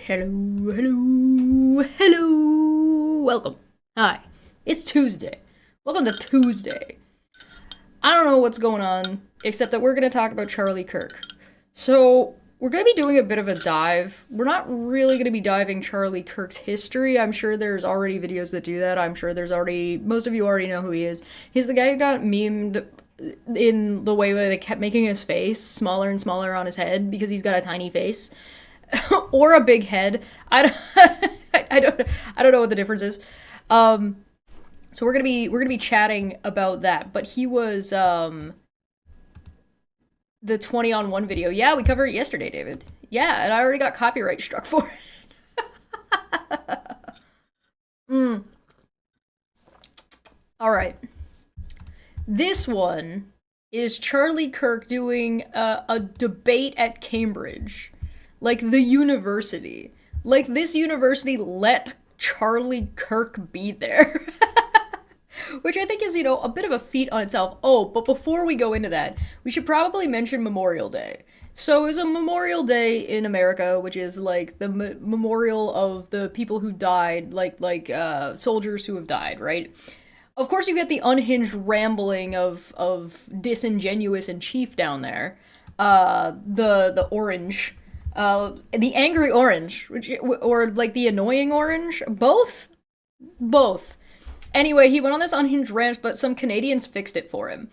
Hello, hello, hello. Welcome. Hi. It's Tuesday. Welcome to Tuesday. I don't know what's going on, except that we're going to talk about Charlie Kirk. So, we're going to be doing a bit of a dive. We're not really going to be diving Charlie Kirk's history. I'm sure there's already videos that do that. I'm sure most of you already know who he is. He's the guy who got memed in the way where they kept making his face smaller and smaller on his head because he's got a tiny face. Or a big head. I don't know what the difference is. So we're gonna be chatting about that. But he was the 20-on-1 video. Yeah, we covered it yesterday, David. Yeah, and I already got copyright struck for it. All right. This one is Charlie Kirk doing a debate at Cambridge. Like, the university. Like, this university let Charlie Kirk be there. Which I think is, a bit of a feat on itself. Oh, but before we go into that, we should probably mention Memorial Day. So it was a Memorial Day in America, which is, like, the memorial of the people who died, like soldiers who have died, right? Of course, you get the unhinged rambling of Disingenuous and Chief down there. The Orange... the angry orange, or like the annoying orange, both. Anyway, he went on this unhinged rant, but some Canadians fixed it for him.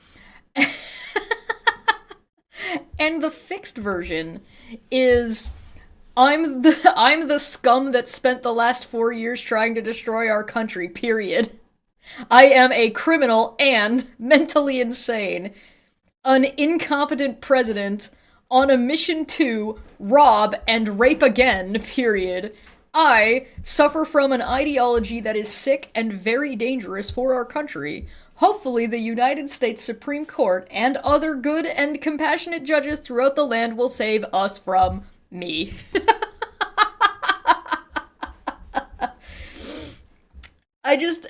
And the fixed version is, I'm the scum that spent the last 4 years trying to destroy our country, period. I am a criminal and mentally insane. An incompetent president on a mission to rob and rape again, period. I suffer from an ideology that is sick and very dangerous for our country. Hopefully the United States Supreme Court and other good and compassionate judges throughout the land will save us from me. I just...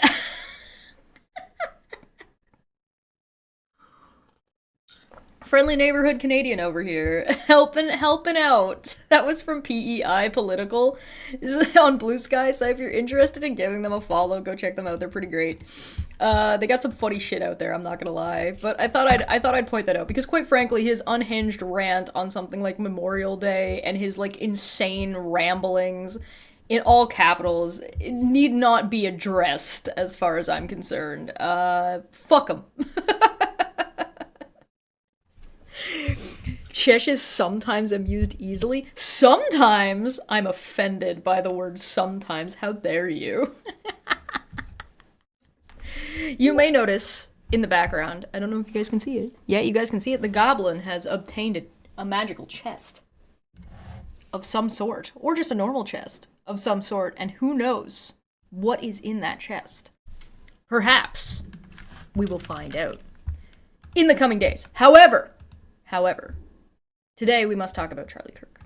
Friendly neighborhood Canadian over here, helping out. That was from PEI Political. This is on Blue Sky, so if you're interested in giving them a follow, go check them out. They're pretty great. They got some funny shit out there, I'm not gonna lie. But I thought I'd point that out because, quite frankly, his unhinged rant on something like Memorial Day and his like insane ramblings in all capitals need not be addressed as far as I'm concerned. Fuck him. Chesh is sometimes amused easily. Sometimes I'm offended by the word sometimes. How dare you? You may notice in the background, I don't know if you guys can see it. Yeah, you guys can see it. The goblin has obtained a magical chest of some sort, or just a normal chest of some sort, and who knows what is in that chest. Perhaps we will find out in the coming days. However, today we must talk about Charlie Kirk.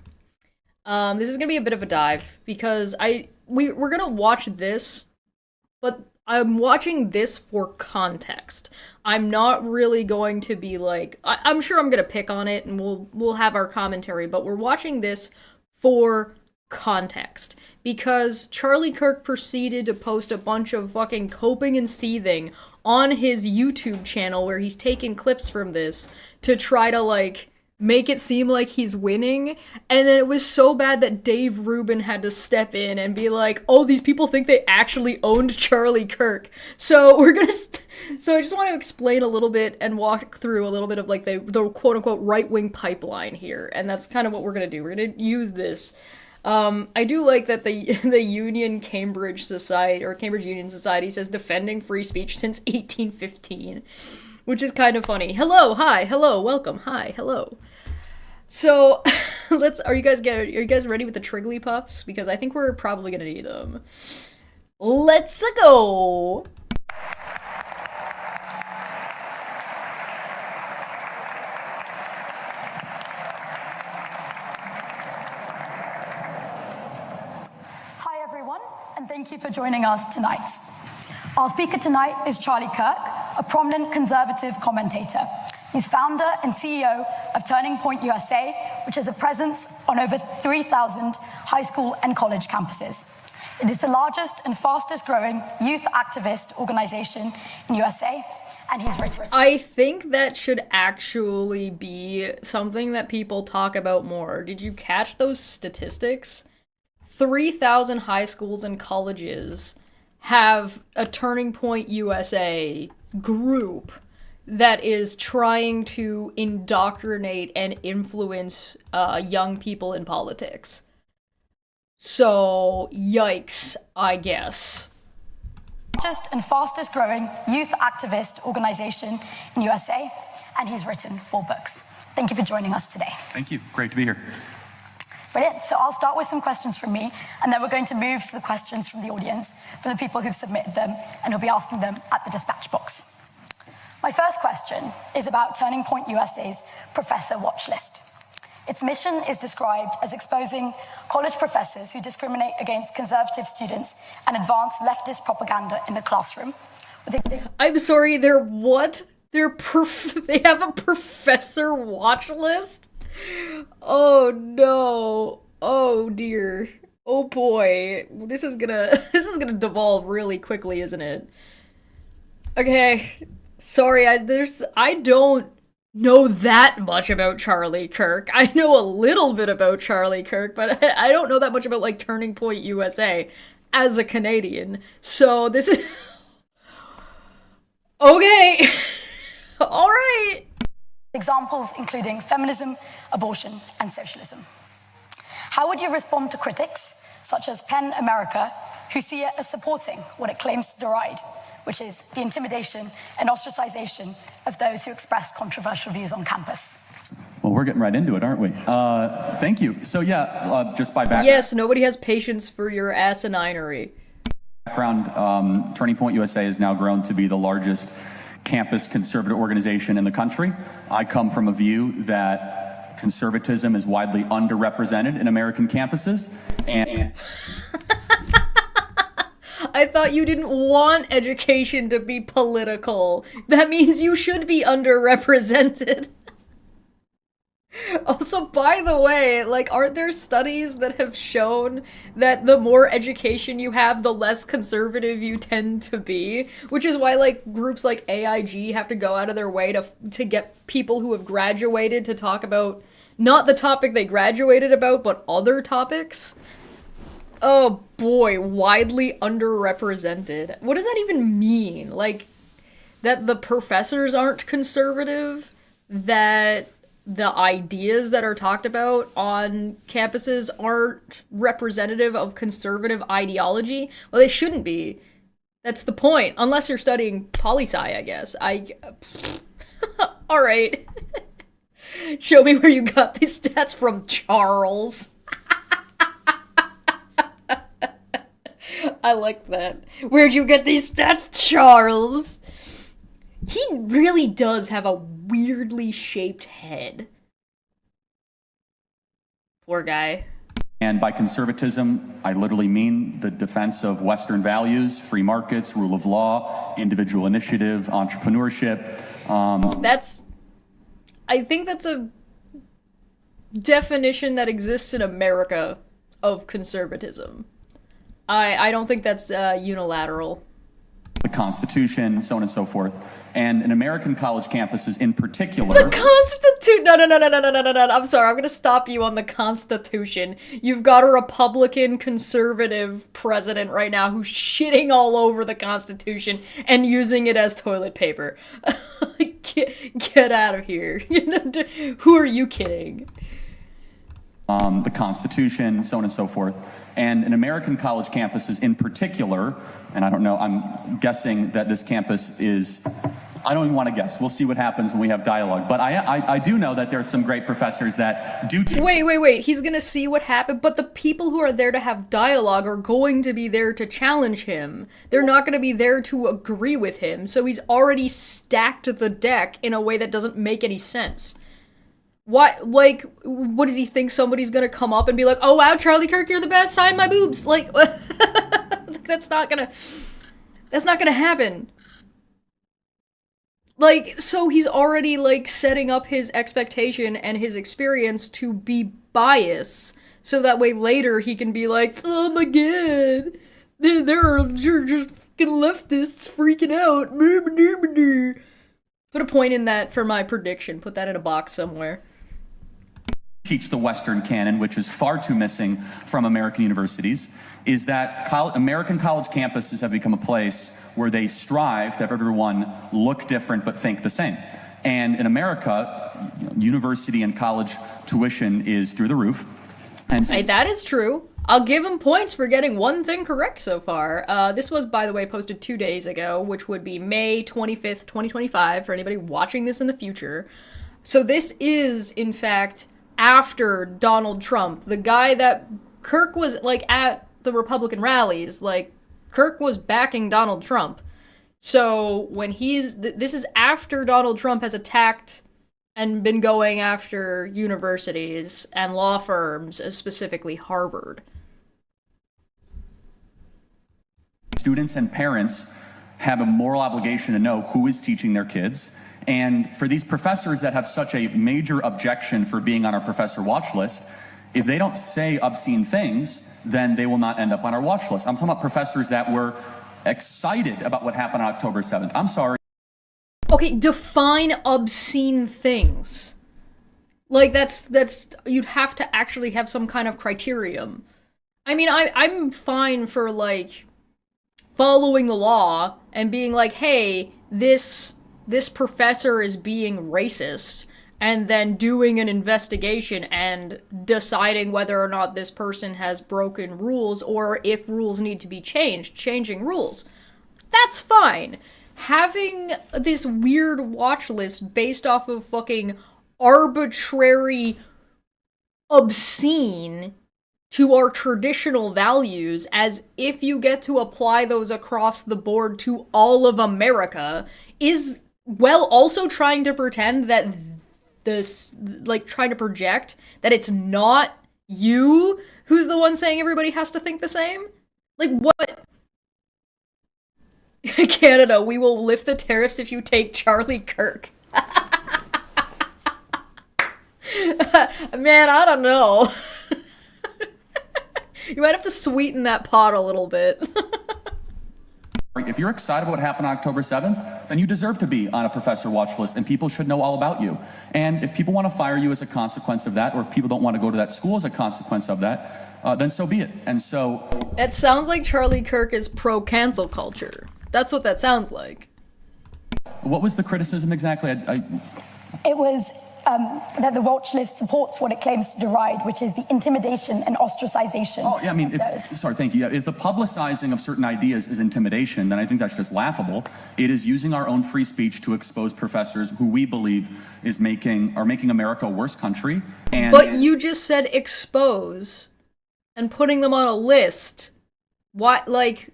This is gonna be a bit of a dive because we're gonna watch this, but I'm watching this for context. I'm not really going to be like, I'm sure I'm gonna pick on it and we'll have our commentary, but we're watching this for context because Charlie Kirk proceeded to post a bunch of fucking coping and seething on his YouTube channel where he's taking clips from this to try to, like, make it seem like he's winning, and then it was so bad that Dave Rubin had to step in and be like, oh, these people think they actually owned Charlie Kirk. So we're gonna... So I just want to explain a little bit and walk through a little bit of, like, the quote-unquote right-wing pipeline here, and that's kind of what we're gonna do. We're gonna use this. I do like that the Union Cambridge Society, or Cambridge Union Society, says defending free speech since 1815, which is kind of funny. Hello, hi, hello, welcome, hi, hello. So, are you guys ready with the Triggly Puffs? Because I think we're probably gonna need them. Let's go! And thank you for joining us tonight. Our speaker tonight is Charlie Kirk, a prominent conservative commentator. He's founder and CEO of Turning Point USA, which has a presence on over 3,000 high school and college campuses. It is the largest and fastest growing youth activist organization in USA, and he's written. I think that should actually be something that people talk about more. Did you catch those statistics? 3,000 high schools and colleges have a Turning Point USA group that is trying to indoctrinate and influence young people in politics. So, yikes, I guess. Largest and fastest growing youth activist organization in USA, and he's written 4 books. Thank you for joining us today. Thank you. Great to be here. Brilliant. So I'll start with some questions from me, and then we're going to move to the questions from the audience, from the people who've submitted them, and who'll be asking them at the dispatch box. My first question is about Turning Point USA's Professor Watch List. Its mission is described as exposing college professors who discriminate against conservative students and advance leftist propaganda in the classroom. I'm sorry, they're what? They have a professor watch list? Oh no. Oh dear. Oh boy. This is gonna devolve really quickly, isn't it? Okay. Sorry, I don't know that much about Charlie Kirk. I know a little bit about Charlie Kirk, but I don't know that much about, like, Turning Point USA as a Canadian. So this is... Okay. All right. Examples including feminism, abortion, and socialism. How would you respond to critics, such as PEN America, who see it as supporting what it claims to deride, which is the intimidation and ostracization of those who express controversial views on campus? Well, we're getting right into it, aren't we? Thank you. So yeah, just by background. Yes, nobody has patience for your asininary. Turning Point USA has now grown to be the largest campus conservative organization in the country. I come from a view that conservatism is widely underrepresented in American campuses, and I thought you didn't want education to be political. That means you should be underrepresented. Also, by the way, like, aren't there studies that have shown that the more education you have, the less conservative you tend to be? Which is why, like, groups like AIG have to go out of their way to get people who have graduated to talk about not the topic they graduated about, but other topics. Oh boy, widely underrepresented. What does that even mean? Like, that the professors aren't conservative? That the ideas that are talked about on campuses aren't representative of conservative ideology? Well, they shouldn't be. That's the point. Unless you're studying poli-sci, I guess. Alright. Show me where you got these stats from, Charles. I like that. Where'd you get these stats, Charles? He really does have a weirdly shaped head. Poor guy. And by conservatism, I literally mean the defense of Western values, free markets, rule of law, individual initiative, entrepreneurship. I think that's a definition that exists in America of conservatism. I don't think that's unilateral. The Constitution, so on and so forth. And in American college campuses in particular... The Constitution! No. I'm sorry, I'm gonna stop you on the Constitution. You've got a Republican conservative president right now who's shitting all over the Constitution and using it as toilet paper. Get out of here. Who are you kidding? The Constitution, so on and so forth. And in American college campuses in particular, and I don't know, I'm guessing that this campus is, I don't even want to guess. We'll see what happens when we have dialogue. But I do know that there are some great professors that do... Wait. He's going to see what happened, but the people who are there to have dialogue are going to be there to challenge him. They're not going to be there to agree with him, so he's already stacked the deck in a way that doesn't make any sense. What does he think somebody's gonna come up and be like, oh wow, Charlie Kirk, you're the best, sign my boobs? Like, that's not gonna happen. Like, so he's already, like, setting up his expectation and his experience to be biased, so that way later he can be like, oh my god, you're just fucking leftists freaking out. Put a point in that for my prediction. Put that in a box somewhere. Teach the Western canon, which is far too missing from American universities, is that American college campuses have become a place where they strive to have everyone look different but think the same. And in America, university and college tuition is through the roof. And Hey, that is true. I'll give him points for getting one thing correct so far. This was, by the way, posted 2 days ago, which would be May 25th, 2025, for anybody watching this in the future. So this is, in fact, after Donald Trump, the guy that Kirk was, like, at the Republican rallies. Like, Kirk was backing Donald Trump. So when this is after Donald Trump has attacked and been going after universities and law firms, specifically Harvard. Students and parents have a moral obligation to know who is teaching their kids. And for these professors that have such a major objection for being on our professor watch list, if they don't say obscene things, then they will not end up on our watch list. I'm talking about professors that were excited about what happened on October 7th. I'm sorry. Okay, define obscene things. Like, that's you'd have to actually have some kind of criterion. I mean, I'm fine for, like, following the law and being like, hey, this professor is being racist, and then doing an investigation and deciding whether or not this person has broken rules, or if rules need to be changed, changing rules. That's fine. Having this weird watch list based off of fucking arbitrary, obscene to our traditional values, as if you get to apply those across the board to all of America, is, well, also trying to pretend that this, like, trying to project that it's not you who's the one saying everybody has to think the same? Like, what? Canada, we will lift the tariffs if you take Charlie Kirk. Man, I don't know. You might have to sweeten that pot a little bit. If you're excited about what happened on October 7th, then you deserve to be on a professor watch list, and people should know all about you. And if people want to fire you as a consequence of that, or if people don't want to go to that school as a consequence of that, then so be it. And so... It sounds like Charlie Kirk is pro-cancel culture. That's what that sounds like. What was the criticism exactly? It was that the watch list supports what it claims to deride, which is the intimidation and ostracization. Oh, yeah, I mean, sorry, thank you. If the publicizing of certain ideas is intimidation, then I think that's just laughable. It is using our own free speech to expose professors who we believe are making America a worse country. And but you just said expose and putting them on a list. Why, like,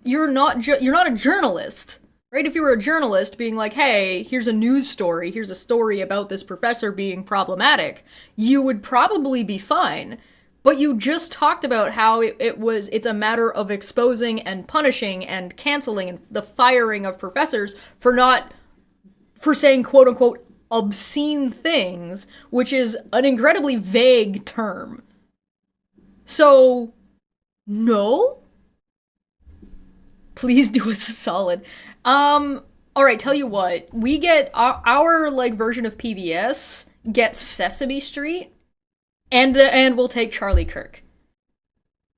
you're not a journalist. Right? If you were a journalist being like, hey, here's a news story, here's a story about this professor being problematic, you would probably be fine. But you just talked about how it's a matter of exposing and punishing and canceling and the firing of professors for saying quote unquote obscene things, which is an incredibly vague term. So, no? Please do us a solid. Alright, tell you what. We get our like version of PBS gets Sesame Street, and we'll take Charlie Kirk.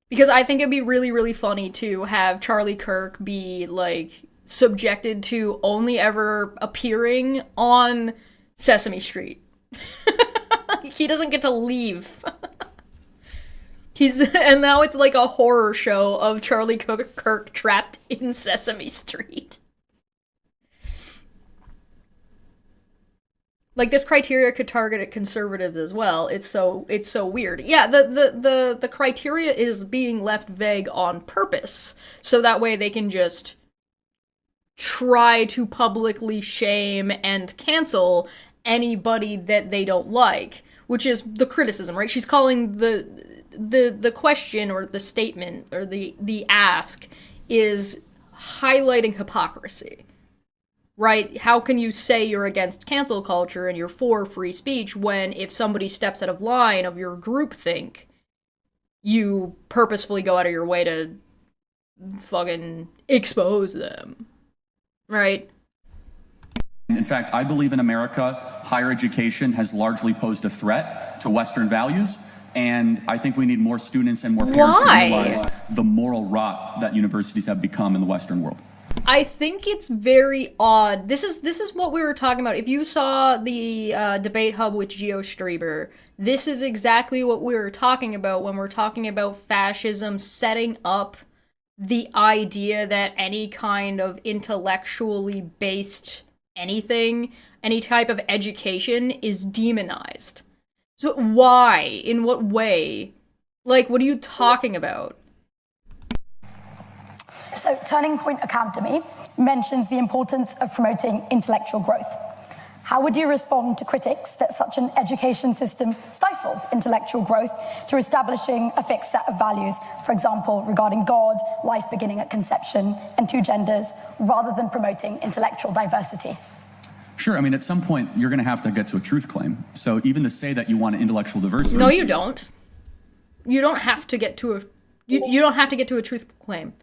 Because I think it'd be really, really funny to have Charlie Kirk be, like, subjected to only ever appearing on Sesame Street. He doesn't get to leave. And now it's like a horror show of Charlie Kirk trapped in Sesame Street. Like, this criteria could target at conservatives as well. It's so weird. Yeah, the criteria is being left vague on purpose, so that way they can just try to publicly shame and cancel anybody that they don't like, which is the criticism, right? She's calling the question or the statement or the ask is highlighting hypocrisy. right? How can you say you're against cancel culture and you're for free speech when if somebody steps out of line of your groupthink, you purposefully go out of your way to fucking expose them, right? In fact, I believe in America, higher education has largely posed a threat to Western values. And I think we need more students and more parents to realize the moral rot that universities have become in the Western world. I think it's very odd. This is what we were talking about. If you saw the debate hub with Geo Streber, this is exactly what we were talking about when we're talking about fascism setting up the idea that any kind of intellectually based anything, any type of education is demonized. So why? In what way? Like, what are you talking about? So Turning Point Academy mentions the importance of promoting intellectual growth. How would you respond to critics that such an education system stifles intellectual growth through establishing a fixed set of values, for example, regarding God, life beginning at conception, and two genders, rather than promoting intellectual diversity? Sure, I mean, at some point, you're going to have to get to a truth claim. So even to say that you want intellectual diversity... No, you don't. You don't have to get to a... You don't have to get to a truth claim.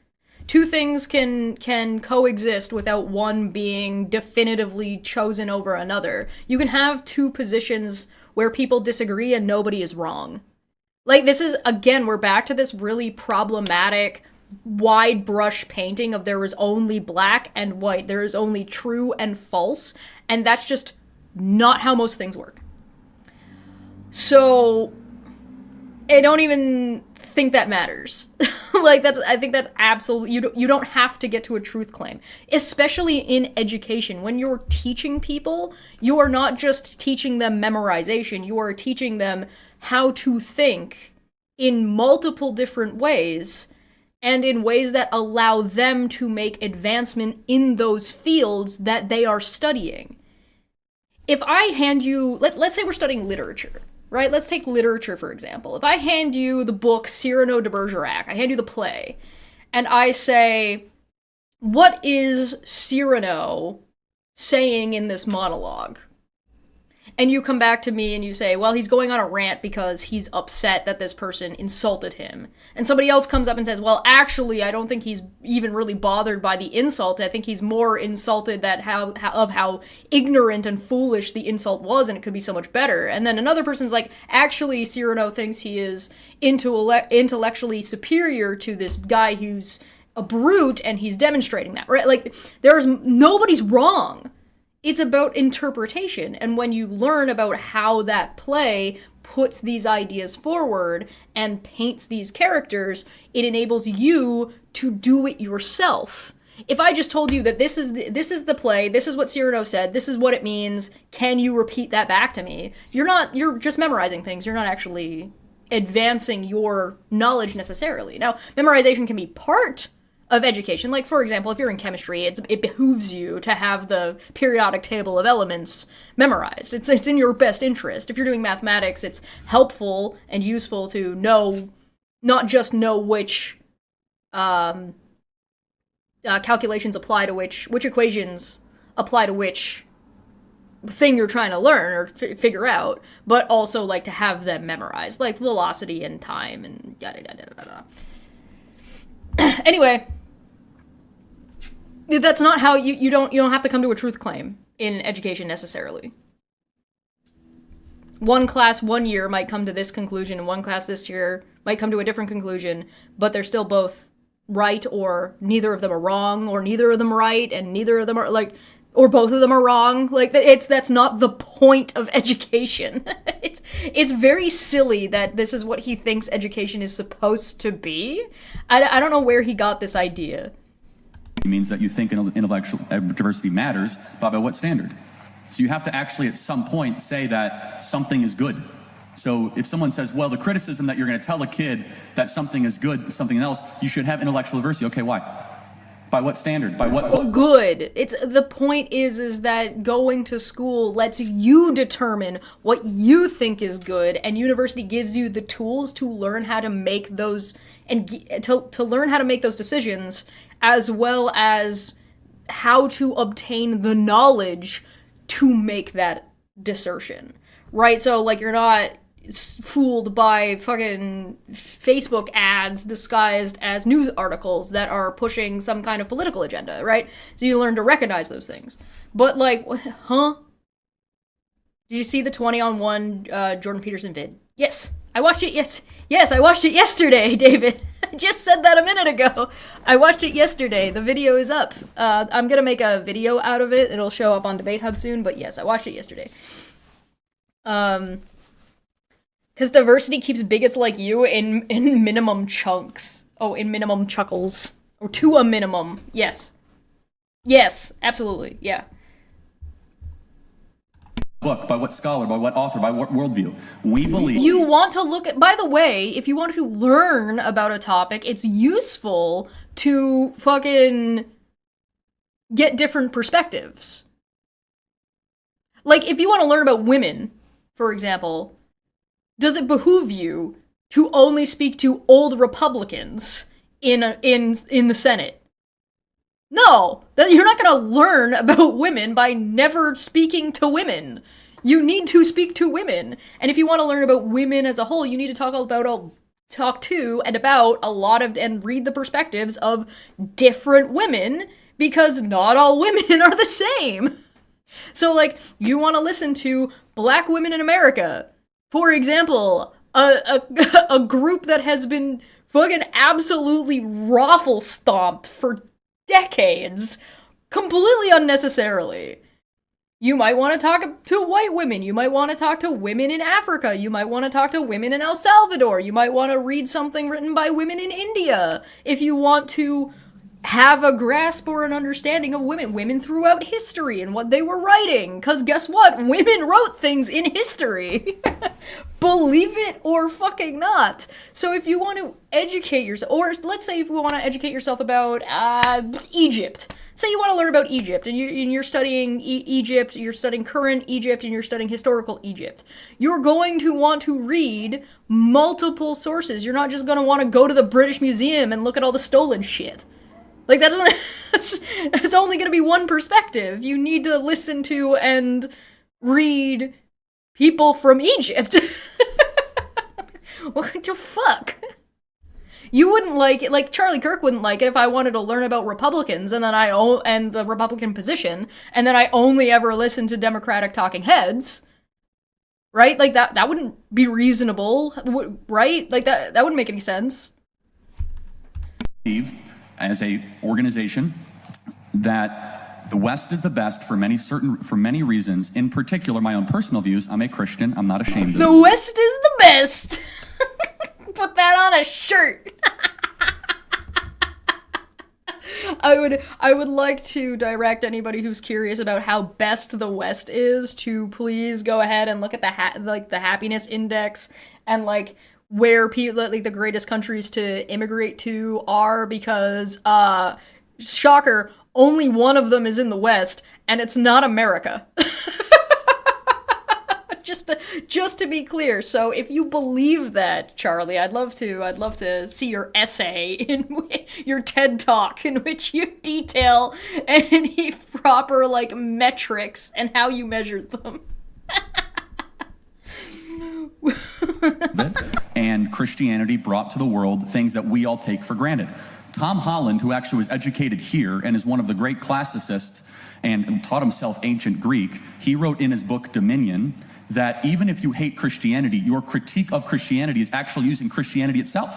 Two things can coexist without one being definitively chosen over another. You can have two positions where people disagree and nobody is wrong. Like, this is, again, we're back to this really problematic wide brush painting of there is only black and white. There is only true and false. And that's just not how most things work. So I don't even think that matters. Like, I think that's absolutely, you don't have to get to a truth claim, especially in education. When you're teaching people, you are not just teaching them memorization, you are teaching them how to think in multiple different ways and in ways that allow them to make advancement in those fields that they are studying. If I hand you, let's say we're studying literature, right? Let's take literature, for example. If I hand you the book Cyrano de Bergerac, I hand you the play, and I say, what is Cyrano saying in this monologue? And you come back to me and you say, well, he's going on a rant because he's upset that this person insulted him. And somebody else comes up and says, well, actually, I don't think he's even really bothered by the insult. I think he's more insulted that how ignorant and foolish the insult was, and it could be so much better. And then another person's like, actually, Cyrano thinks he is intellectually superior to this guy who's a brute, and he's demonstrating that, right? Like, nobody's wrong. It's about interpretation, and when you learn about how that play puts these ideas forward and paints these characters, it enables you to do it yourself. If I just told you that this is the play, this is what Cyrano said, this is what it means, can you repeat that back to me? You're just memorizing things, you're not actually advancing your knowledge necessarily. Now, memorization can be part of education. Like, for example, if you're in chemistry, it behooves you to have the periodic table of elements memorized. It's in your best interest. If you're doing mathematics, it's helpful and useful to not just know which calculations apply to which equations apply to which thing you're trying to learn or figure out, but also like to have them memorized, like velocity and time and yada yada yada yada. Anyway, that's not how you don't have to come to a truth claim in education necessarily. One class one year might come to this conclusion, and one class this year might come to a different conclusion, but they're still both right, or neither of them are wrong, or neither of them are right, and neither of them are like, or both of them are wrong. Like, that's not the point of education. It's very silly that this is what he thinks education is supposed to be. I don't know where he got this idea. It means that you think intellectual diversity matters, but by what standard? So you have to actually at some point say that something is good. So if someone says, well, the criticism that you're going to tell a kid that something is good, something else, you should have intellectual diversity. Okay, why? By what standard? By what? Good. The point is that going to school lets you determine what you think is good, and university gives you the tools to learn how to make those and to learn how to make those decisions, as well as how to obtain the knowledge to make that dissertation, right? So, like, you're not fooled by fucking Facebook ads disguised as news articles that are pushing some kind of political agenda, right? So you learn to recognize those things. But, like, huh? Did you see the 20-on-1 Jordan Peterson vid? Yes. I watched it, yes, I watched it yesterday, David. I just said that a minute ago. I watched it yesterday. The video is up. I'm gonna make a video out of it. It'll show up on Debate Hub soon, but yes, I watched it yesterday. Because diversity keeps bigots like you in minimum chunks. Oh, in minimum chuckles. Or to a minimum. Yes. Yes, absolutely, yeah. Book, by what scholar, by what author, by what worldview. We believe... You want to look at... By the way, if you want to learn about a topic, it's useful to fucking get different perspectives. Like, if you want to learn about women, for example, does it behoove you to only speak to old Republicans in the Senate? No, you're not going to learn about women by never speaking to women. You need to speak to women. And if you want to learn about women as a whole, you need to talk to and about a lot of, and read the perspectives of different women, because not all women are the same. So, like, you want to listen to Black women in America, for example, a group that has been fucking absolutely raffle stomped for decades, completely unnecessarily. You might want to talk to white women. You might want to talk to women in Africa. You might want to talk to women in El Salvador. You might want to read something written by women in India. If you want to have a grasp or an understanding of women throughout history and what they were writing. Because guess what? Women wrote things in history. Believe it or fucking not. So if you want to educate yourself, or let's say if you want to educate yourself about Egypt. Say you want to learn about Egypt, and you're studying Egypt, you're studying current Egypt, and you're studying historical Egypt. You're going to want to read multiple sources. You're not just going to want to go to the British Museum and look at all the stolen shit. Like, that's only going to be one perspective. You need to listen to and read people from Egypt. What the fuck? You wouldn't like it, like Charlie Kirk wouldn't like it if I wanted to learn about Republicans and then and the Republican position, and then I only ever listened to Democratic talking heads. Right? Like, that wouldn't be reasonable, right? Like, that wouldn't make any sense. As a organization that the West is the best for many reasons. In particular, my own personal views. I'm a Christian. I'm not ashamed of it. The West is the best. Put that on a shirt. I would like to direct anybody who's curious about how best the West is to please go ahead and look at the happiness index and like where people, like, the greatest countries to immigrate to are, because shocker, only one of them is in the West, and it's not America. Just to be clear. So if you believe that, Charlie, I'd love to see your essay in your TED Talk in which you detail any proper, like, metrics and how you measured them. And Christianity brought to the world things that we all take for granted. Tom Holland, who actually was educated here and is one of the great classicists and taught himself ancient Greek, he wrote in his book Dominion that even if you hate Christianity, your critique of Christianity is actually using Christianity itself.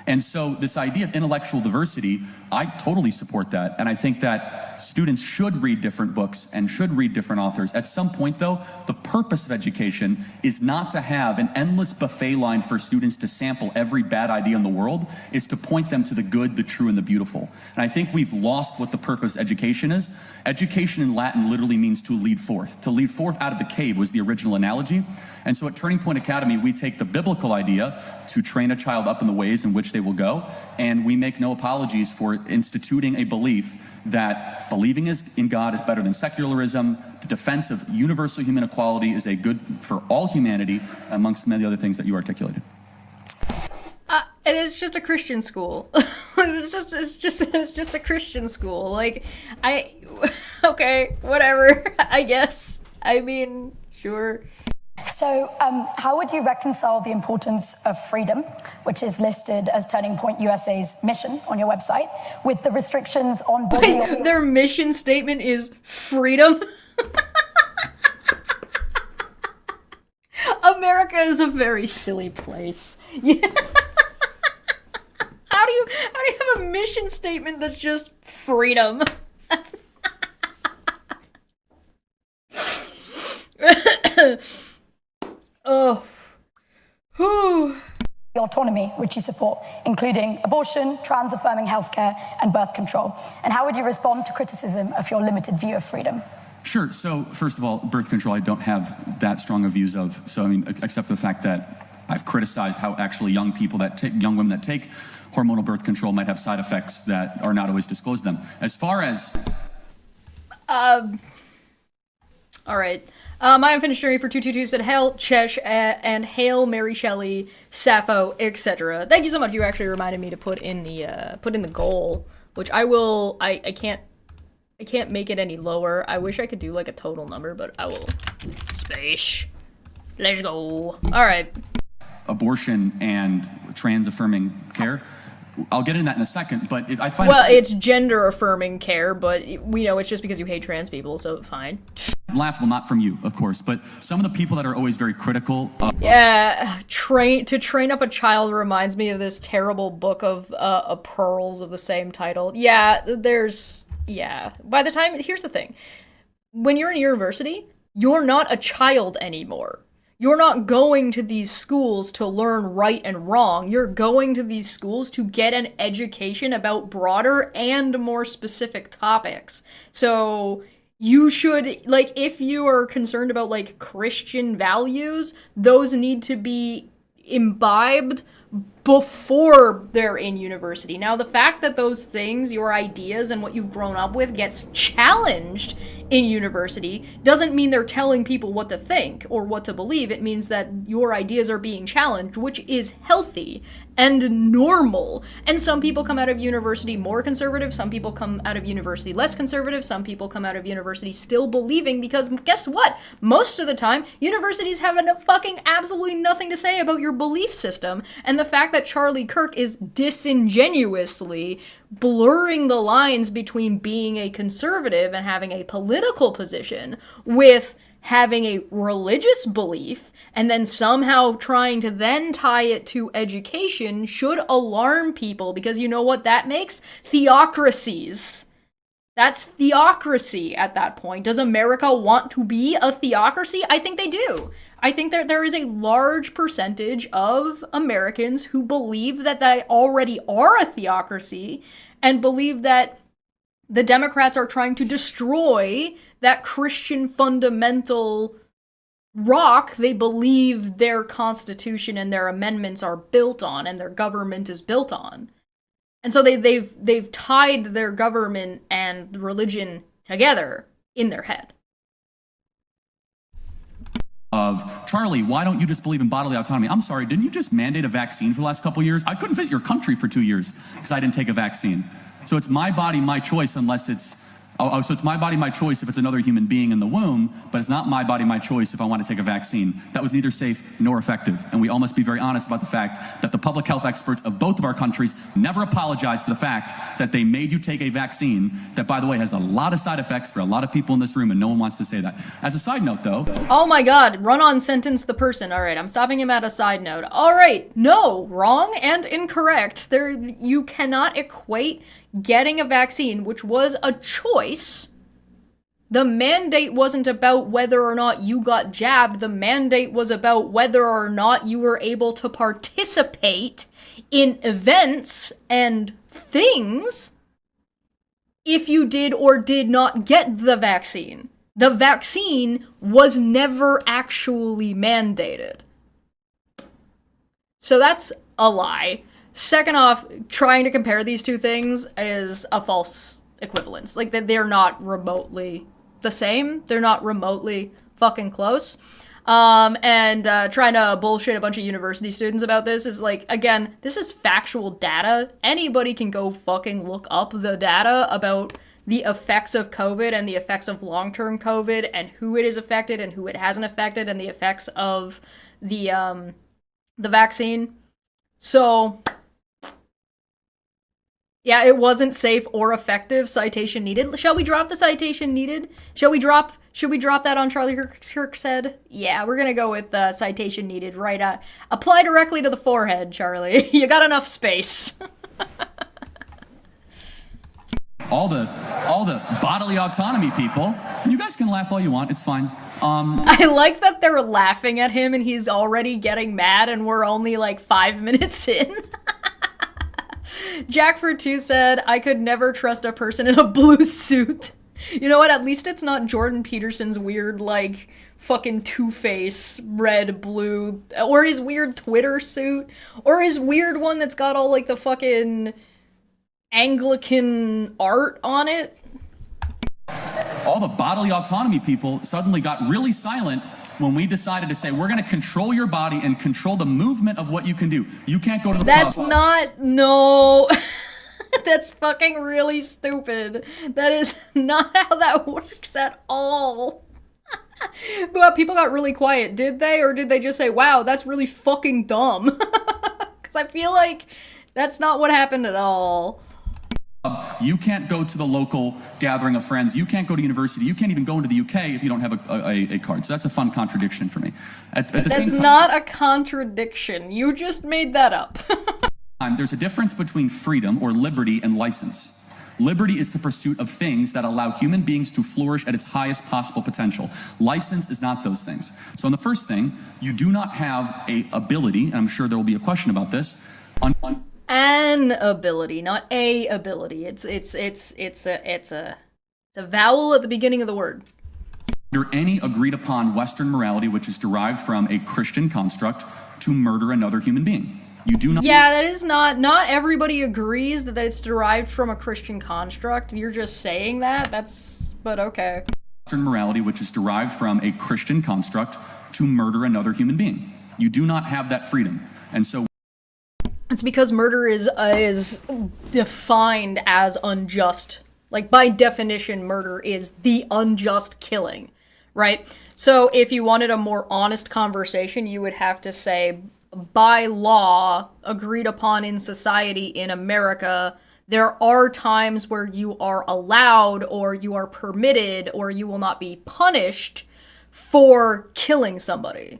And so this idea of intellectual diversity, I totally support that. And I think that students should read different books and should read different authors. At some point, though, the purpose of education is not to have an endless buffet line for students to sample every bad idea in the world. It's to point them to the good, the true, and the beautiful. And I think we've lost what the purpose of education is. Education in Latin literally means to lead forth. To lead forth out of the cave was the original analogy. And so at Turning Point Academy, we take the biblical idea to train a child up in the ways in which they will go, and we make no apologies for instituting a belief that believing in God is better than secularism. The defense of universal human equality is a good for all humanity, amongst many other things that you articulated. And it's just a Christian school. it's just a Christian school. Like, okay, whatever. I guess. I mean, sure. So, how would you reconcile the importance of freedom, which is listed as Turning Point USA's mission on your website, with the restrictions on bodily... Their mission statement is freedom? America is a very silly place. Yeah. How do you have a mission statement that's just freedom? Oh. Whew. autonomy, which you support, including abortion, trans-affirming healthcare, and birth control? And how would you respond to criticism of your limited view of freedom? Sure. So, first of all, birth control I don't have that strong of views of. So, I mean, except for the fact that I've criticized how actually young women that take hormonal birth control might have side effects that are not always disclosed to them. As far as... All right. My unfinished journey for 222 said Hail Chesh and Hail Mary Shelley, Sappho, etc. Thank you so much. You actually reminded me to put in the goal, which I will. I can't make it any lower. I wish I could do like a total number, but I will. Space. Let's go. All right. Abortion and trans-affirming care. I'll get into that in a second, but I find it's gender-affirming care, but we know it's just because you hate trans people, so fine. Laughable, not from you, of course, but some of the people that are always very critical. Yeah, to train up a child reminds me of this terrible book of pearls of the same title. Yeah, by the time, here's the thing. When you're in university, you're not a child anymore. You're not going to these schools to learn right and wrong. You're going to these schools to get an education about broader and more specific topics. So you should, like, if you are concerned about, like, Christian values, those need to be imbibed before they're in university. Now, the fact that those things, your ideas and what you've grown up with, gets challenged in university doesn't mean they're telling people what to think or what to believe. It means that your ideas are being challenged, which is healthy and normal. And some people come out of university more conservative, some people come out of university less conservative, some people come out of university still believing, because guess what? Most of the time, universities have fucking absolutely nothing to say about your belief system, and the fact that Charlie Kirk is disingenuously blurring the lines between being a conservative and having a political position with having a religious belief and then somehow trying to then tie it to education should alarm people, because you know what that makes? Theocracies. That's theocracy at that point. Does America want to be a theocracy? I think they do. I think that there is a large percentage of Americans who believe that they already are a theocracy and believe that the Democrats are trying to destroy that Christian fundamental rock they believe their constitution and their amendments are built on and their government is built on. And so they've tied their government and religion together in their head. Of Charlie, why don't you just believe in bodily autonomy? I'm sorry, didn't you just mandate a vaccine for the last couple of years? I couldn't visit your country for 2 years because I didn't take a vaccine. So it's my body, my choice, unless it's so it's my body, my choice if it's another human being in the womb, but it's not my body, my choice if I want to take a vaccine. That was neither safe nor effective. And we all must be very honest about the fact that the public health experts of both of our countries never apologized for the fact that they made you take a vaccine that, by the way, has a lot of side effects for a lot of people in this room, and no one wants to say that. As a side note, though... Oh my god, run-on sentence the person. All right, I'm stopping him at a side note. All right, no, wrong and incorrect. You cannot equate getting a vaccine, which was a choice. The mandate wasn't about whether or not you got jabbed. The mandate was about whether or not you were able to participate in events and things if you did or did not get the vaccine. The vaccine was never actually mandated. So that's a lie. Second off, trying to compare these two things is a false equivalence. Like, they're not remotely the same. They're not remotely fucking close. and trying to bullshit a bunch of university students about this is like, again, this is factual data. Anybody can go fucking look up the data about the effects of COVID and the effects of long-term COVID and who it is affected and who it hasn't affected and the effects of the vaccine. So, yeah, it wasn't safe or effective. Citation needed. Shall we drop the citation needed? Should we drop that on Charlie Kirk's head? Yeah, we're gonna go with citation needed. Right. Apply directly to the forehead, Charlie. You got enough space. All the bodily autonomy people. You guys can laugh all you want. It's fine. I like that they're laughing at him and he's already getting mad and we're only like 5 minutes in. Jack for 2 said, I could never trust a person in a blue suit. You know what? At least it's not Jordan Peterson's weird, like, fucking Two-Face red, blue, or his weird Twitter suit, or his weird one that's got all, like, the fucking Anglican art on it. All the bodily autonomy people suddenly got really silent when we decided to say, we're going to control your body and control the movement of what you can do. You can't go to the pub. That's not, no. That's fucking really stupid. That is not how that works at all. But people got really quiet, did they? Or did they just say, wow, that's really fucking dumb? Because I feel like that's not what happened at all. You can't go to the local gathering of friends. You can't go to university. You can't even go into the UK if you don't have a card. So that's a fun contradiction for me. At the same time, that's not a contradiction. You just made that up. There's a difference between freedom or liberty and license. Liberty is the pursuit of things that allow human beings to flourish at its highest possible potential. License is not those things. So in the first thing, you do not have a ability, and I'm sure there will be a question about this, an ability, not a ability. It's a vowel at the beginning of the word. Under any agreed upon Western morality which is derived from a Christian construct to murder another human being. You do not. Yeah, that is not everybody agrees that it's derived from a Christian construct. You're just saying that. But okay. Western morality which is derived from a Christian construct to murder another human being. You do not have that freedom. And so it's because murder is defined as unjust. Like, by definition, murder is the unjust killing, right? So if you wanted a more honest conversation, you would have to say, by law, agreed upon in society in America, there are times where you are allowed or you are permitted or you will not be punished for killing somebody.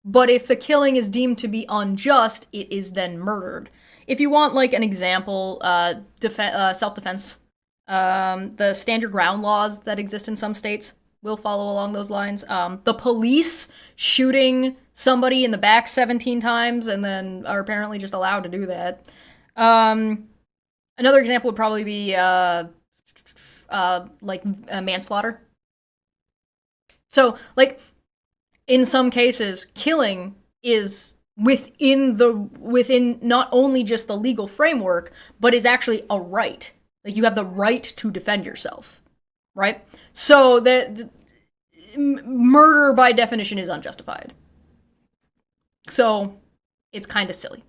But if the killing is deemed to be unjust, it is then murdered. If you want, like, an example, self-defense, the stand your ground laws that exist in some states will follow along those lines. The police shooting somebody in the back 17 times and then are apparently just allowed to do that. Another example would probably be, manslaughter. So, like, in some cases, killing is within not only just the legal framework, but is actually a right. Like, you have the right to defend yourself, right? So the murder by definition is unjustified. So it's kind of silly.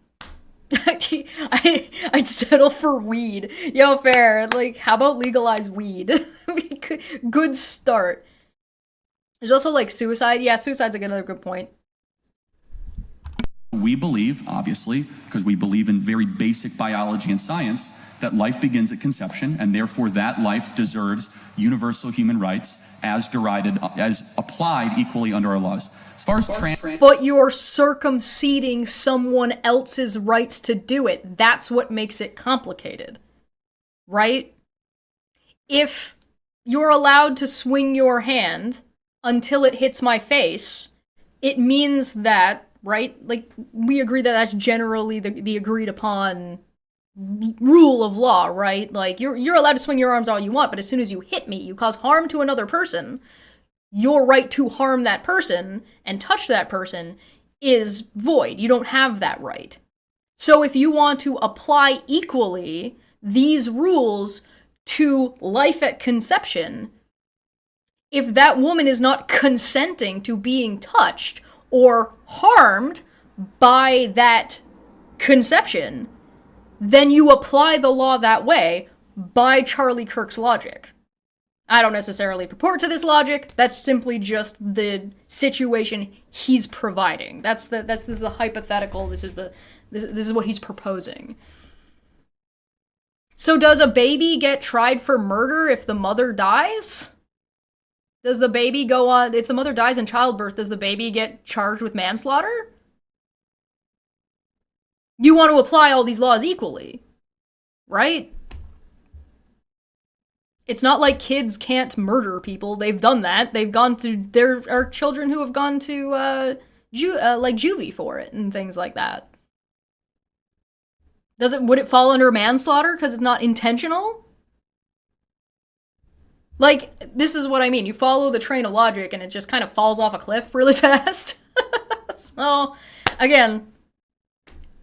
I'd settle for weed. Yo, fair. Like, how about legalize weed? Good start. There's also, like, suicide. Yeah, suicide's another good point. We believe, obviously, because we believe in very basic biology and science, that life begins at conception, and therefore that life deserves universal human rights as applied equally under our laws. As far as But you're circumseding someone else's rights to do it. That's what makes it complicated. Right? If you're allowed to swing your hand until it hits my face, it means that, right? Like, we agree that that's generally the agreed upon rule of law, right? Like, you're allowed to swing your arms all you want, but as soon as you hit me, you cause harm to another person, your right to harm that person and touch that person is void. You don't have that right. So if you want to apply equally these rules to life at conception, if that woman is not consenting to being touched or harmed by that conception, then you apply the law that way by Charlie Kirk's logic. I don't necessarily purport to this logic. That's simply just the situation he's providing. This is the hypothetical. This is what he's proposing. So does a baby get tried for murder if the mother dies? Does the baby go on, if the mother dies in childbirth, does the baby get charged with manslaughter? You want to apply all these laws equally, right? It's not like kids can't murder people. They've done that. There are children who have gone to, juvie for it and things like that. Would it fall under manslaughter because it's not intentional? Like, this is what I mean. You follow the train of logic and it just kind of falls off a cliff really fast. So, again,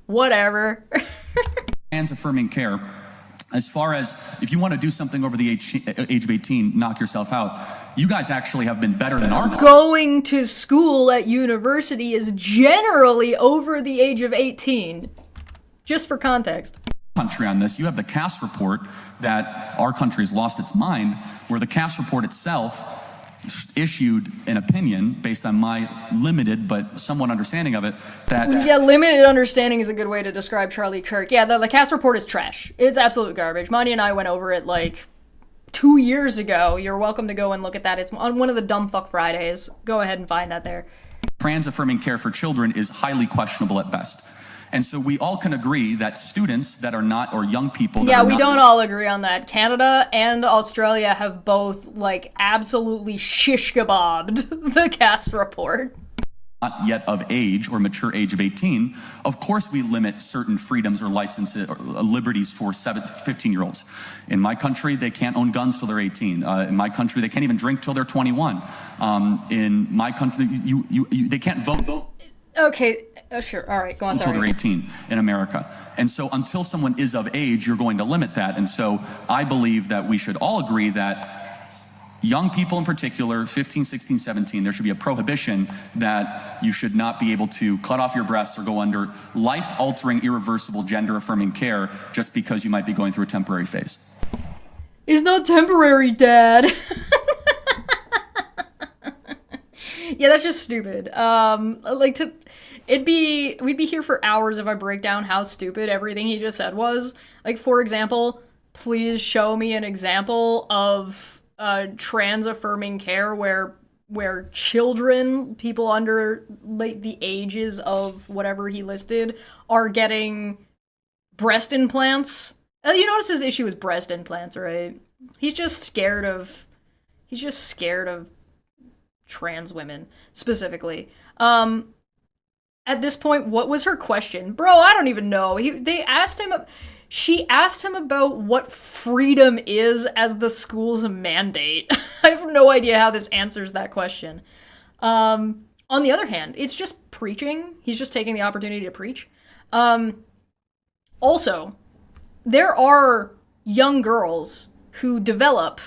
whatever. Trans-affirming care, as far as if you want to do something over the age of 18, knock yourself out, you guys actually have been better than our country. Going to school at university is generally over the age of 18. Just for context. Country on this. You have the Cass report that our country has lost its mind, where the Cass report itself issued an opinion based on my limited but somewhat understanding of it that... Yeah, limited understanding is a good way to describe Charlie Kirk. Yeah, the Cass report is trash. It's absolute garbage. Monty and I went over it like 2 years ago. You're welcome to go and look at that. It's on one of the Dumb Fuck Fridays. Go ahead and find that there. Trans-affirming care for children is highly questionable at best. And so we all can agree that students that are not, or young people that yeah, are we not, don't all agree on that. Canada and Australia have both, like, absolutely shish kebabbed the Cass report. Not yet of age or mature age of 18, of course we limit certain freedoms or licenses or liberties for 15-year-olds. In my country, they can't own guns till they're 18. In my country, they can't even drink till they're 21. In my country, they can't vote. Okay, sure. All right, go on. Until they're 18 in America. And so until someone is of age, you're going to limit that. And so I believe that we should all agree that young people in particular, 15, 16, 17, there should be a prohibition that you should not be able to cut off your breasts or go under life-altering, irreversible, gender-affirming care just because you might be going through a temporary phase. It's not temporary, Dad. Yeah, that's just stupid. We'd be here for hours if I break down how stupid everything he just said was. Like, for example, please show me an example of trans-affirming care where children, people under like the ages of whatever he listed, are getting breast implants. You notice his issue is breast implants, right? He's just scared of trans women, specifically. At this point, what was her question? Bro, I don't even know. She asked him about what freedom is as the school's mandate. I have no idea how this answers that question. On the other hand, it's just preaching. He's just taking the opportunity to preach. Also, there are young girls who develop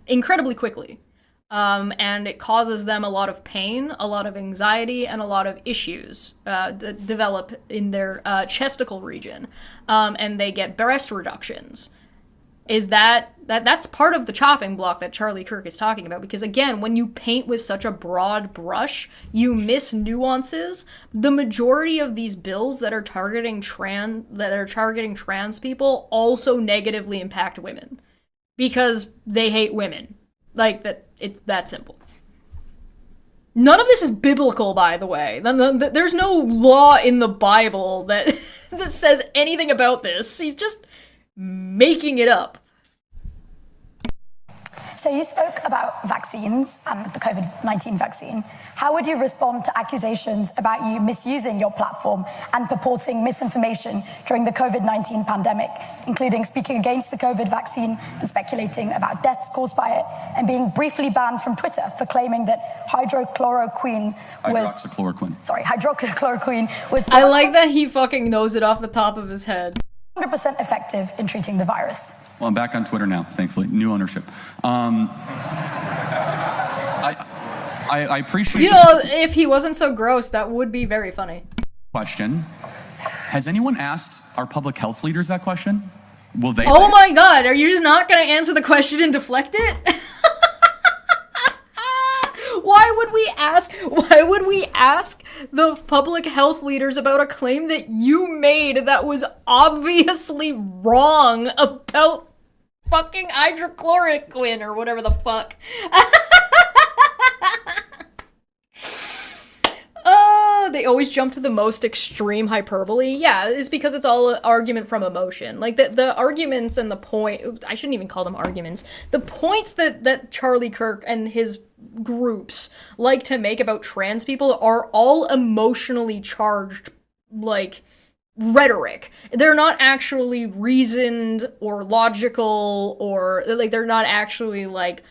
incredibly quickly. And it causes them a lot of pain, a lot of anxiety, and a lot of issues that develop in their chesticle region. And they get breast reductions. That's part of the chopping block that Charlie Kirk is talking about, because again, when you paint with such a broad brush, you miss nuances. The majority of these bills that are targeting trans people also negatively impact women because they hate women. Like, that, it's that simple. None of this is biblical, by the way. There's no law in the Bible that that says anything about this. He's just making it up. So you spoke about vaccines and the COVID-19 vaccine. How would you respond to accusations about you misusing your platform and purporting misinformation during the COVID-19 pandemic, including speaking against the COVID vaccine and speculating about deaths caused by it, and being briefly banned from Twitter for claiming that hydroxychloroquine was... I like that he fucking knows it off the top of his head. 100% effective in treating the virus. Well, I'm back on Twitter now, thankfully. New ownership. I appreciate You know, if he wasn't so gross, that would be very funny. question. Has anyone asked our public health leaders that question? Will they? Oh my god, are you just not gonna answer the question and deflect it? Why would we ask the public health leaders about a claim that you made that was obviously wrong about fucking hydrochloroquine or whatever the fuck? They always jump to the most extreme hyperbole. Yeah, it's because it's all an argument from emotion. Like, the arguments and the point... I shouldn't even call them arguments. The points that Charlie Kirk and his groups like to make about trans people are all emotionally charged, like, rhetoric. They're not actually reasoned or logical or, like, they're not actually, like,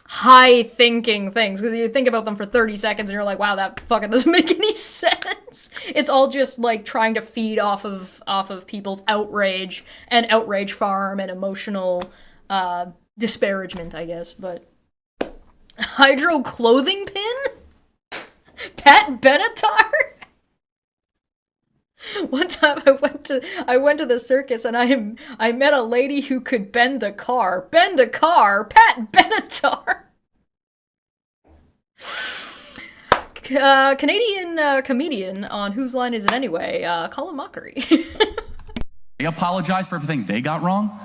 high thinking things, because you think about them for 30 seconds and you're like, wow, that fucking doesn't make any sense. It's all just like trying to feed off of people's outrage and outrage farm and emotional disparagement, I guess. But hydro clothing pin? Pat Benatar? One time I went to the circus and I met a lady who could bend a car. Bend a car? Pat Benatar! Canadian comedian on Whose Line Is It Anyway? Colin Mockery. They apologize for everything they got wrong.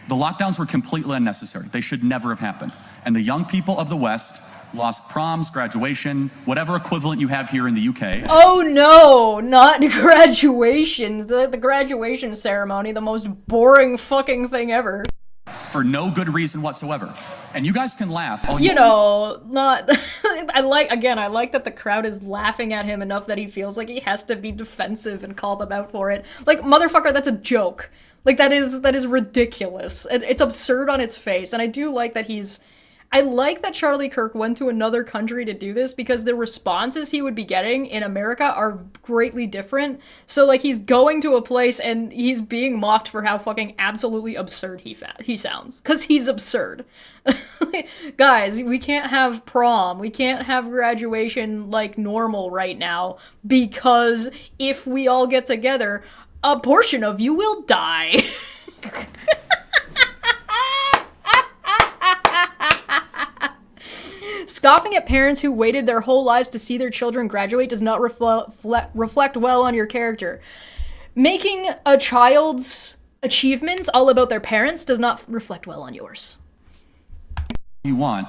The lockdowns were completely unnecessary. They should never have happened. And the young people of the West lost proms, graduation, whatever equivalent you have here in the UK. Oh no, not graduations. The graduation ceremony, the most boring fucking thing ever. For no good reason whatsoever. And you guys can laugh. You know, not... I like that the crowd is laughing at him enough that he feels like he has to be defensive and call them out for it. Like, motherfucker, that's a joke. Like, that is ridiculous. It's absurd on its face, and I do like that I like that Charlie Kirk went to another country to do this, because the responses he would be getting in America are greatly different. So, like, he's going to a place and he's being mocked for how fucking absolutely absurd he sounds. Because he's absurd. Guys, we can't have prom. We can't have graduation like normal right now, because if we all get together, a portion of you will die. Scoffing at parents who waited their whole lives to see their children graduate does not reflect well on your character. Making a child's achievements all about their parents does not reflect well on yours. You want.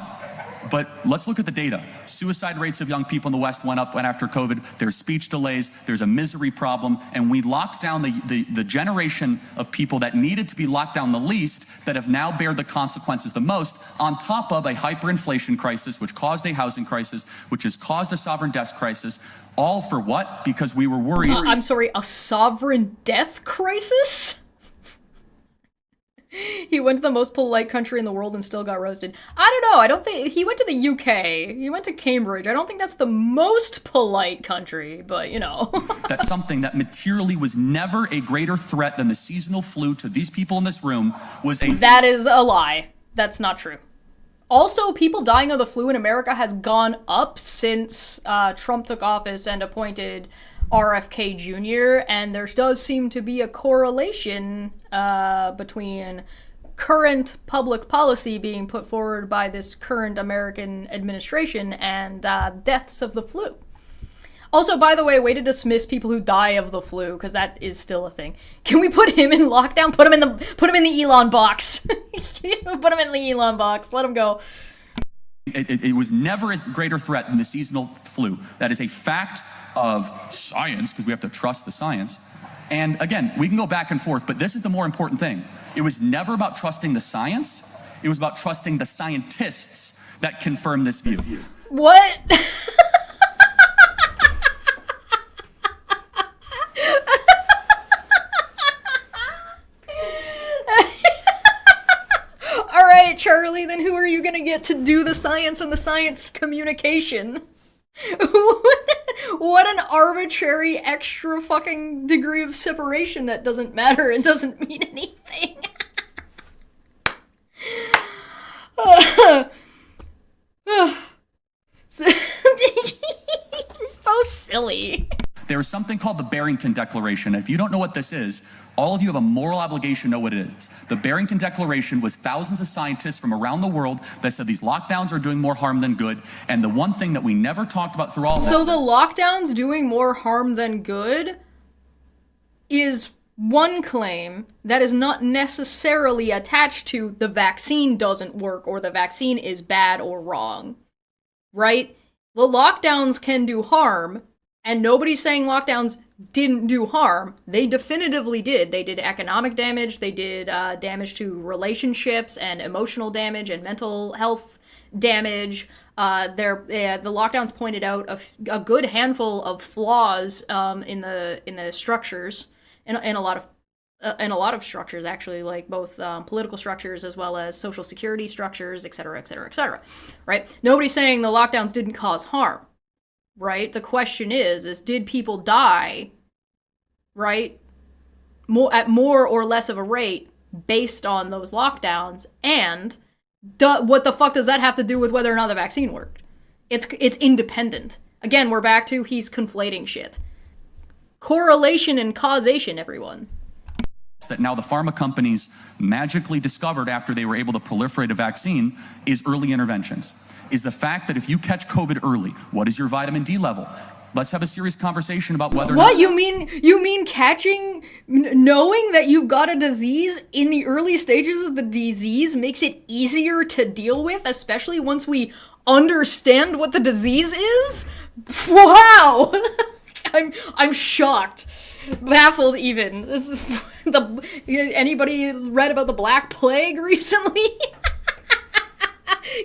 But let's look at the data. Suicide rates of young people in the West went up after COVID. There's speech delays. There's a misery problem. And we locked down the generation of people that needed to be locked down the least, that have now bared the consequences the most, on top of a hyperinflation crisis, which caused a housing crisis, which has caused a sovereign death crisis. All for what? Because we were worried. I'm sorry, a sovereign death crisis? He went to the most polite country in the world and still got roasted. I don't know. I don't think... He went to the UK. He went to Cambridge. I don't think that's the most polite country, but, you know. That's something that materially was never a greater threat than the seasonal flu to these people in this room was a... That is a lie. That's not true. Also, people dying of the flu in America has gone up since Trump took office and appointed RFK Jr., and there does seem to be a correlation between current public policy being put forward by this current American administration and deaths of the flu. Also, by the way to dismiss people who die of the flu, because that is still a thing. Can we put him in lockdown? Put him in the Elon box. Put him in the Elon box. Let him go. It was never a greater threat than the seasonal flu. That is a fact of science, because we have to trust the science. And again, we can go back and forth, but this is the more important thing. It was never about trusting the science. It was about trusting the scientists that confirm this view. What? All right, Charlie, then who are you gonna get to do the science and the science communication? What an arbitrary extra fucking degree of separation that doesn't matter and doesn't mean anything. silly. There is something called the Barrington Declaration. If you don't know what this is, all of you have a moral obligation to know what it is. The Barrington Declaration was thousands of scientists from around the world that said these lockdowns are doing more harm than good. And the one thing that we never talked about through all this... So the lockdowns doing more harm than good is one claim that is not necessarily attached to the vaccine doesn't work or the vaccine is bad or wrong, right? The lockdowns can do harm, and nobody's saying lockdowns didn't do harm. They definitively did. They did economic damage, they did damage to relationships and emotional damage and mental health damage. The lockdowns pointed out a good handful of flaws in the structures, in a lot of structures, actually, like both political structures as well as social security structures, et cetera, et cetera, et cetera, right? Nobody's saying the lockdowns didn't cause harm, right? The question is did people die, right, at more or less of a rate based on those lockdowns? And what the fuck does that have to do with whether or not the vaccine worked? It's independent. Again, we're back to he's conflating shit. Correlation and causation, everyone. That now the pharma companies magically discovered after they were able to proliferate a vaccine is early interventions. Is the fact that if you catch COVID early, what is your vitamin D level? Let's have a serious conversation about whether or not... What? You mean catching, knowing that you've got a disease in the early stages of the disease makes it easier to deal with, especially once we understand what the disease is? Wow! I'm shocked. Baffled even. This is anybody read about the Black Plague recently?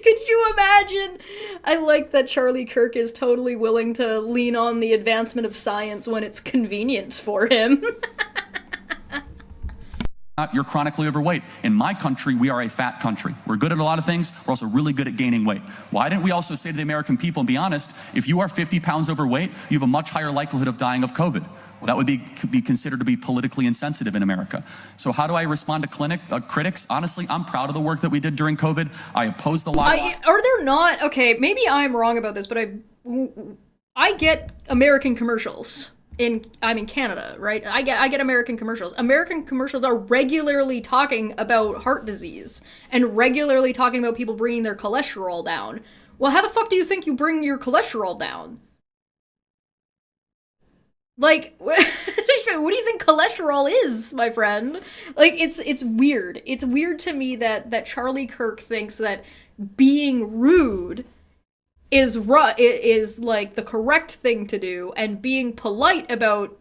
Could you imagine? I like that Charlie Kirk is totally willing to lean on the advancement of science when it's convenient for him. You're chronically overweight. In my country, we are a fat country. We're good at a lot of things. We're also really good at gaining weight. Why didn't we also say to the American people, and be honest, if you are 50 pounds overweight, you have a much higher likelihood of dying of COVID. Well, that would be considered to be politically insensitive in America. So how do I respond to critics? Honestly, I'm proud of the work that we did during COVID. I oppose the lockdown. Are there not? Okay, maybe I'm wrong about this, but I get American commercials. I'm in Canada, right? I get American commercials. American commercials are regularly talking about heart disease and regularly talking about people bringing their cholesterol down. Well, how the fuck do you think you bring your cholesterol down? Like, what do you think cholesterol is, my friend? Like, it's weird. It's weird to me that Charlie Kirk thinks that being rude is like the correct thing to do, and being polite about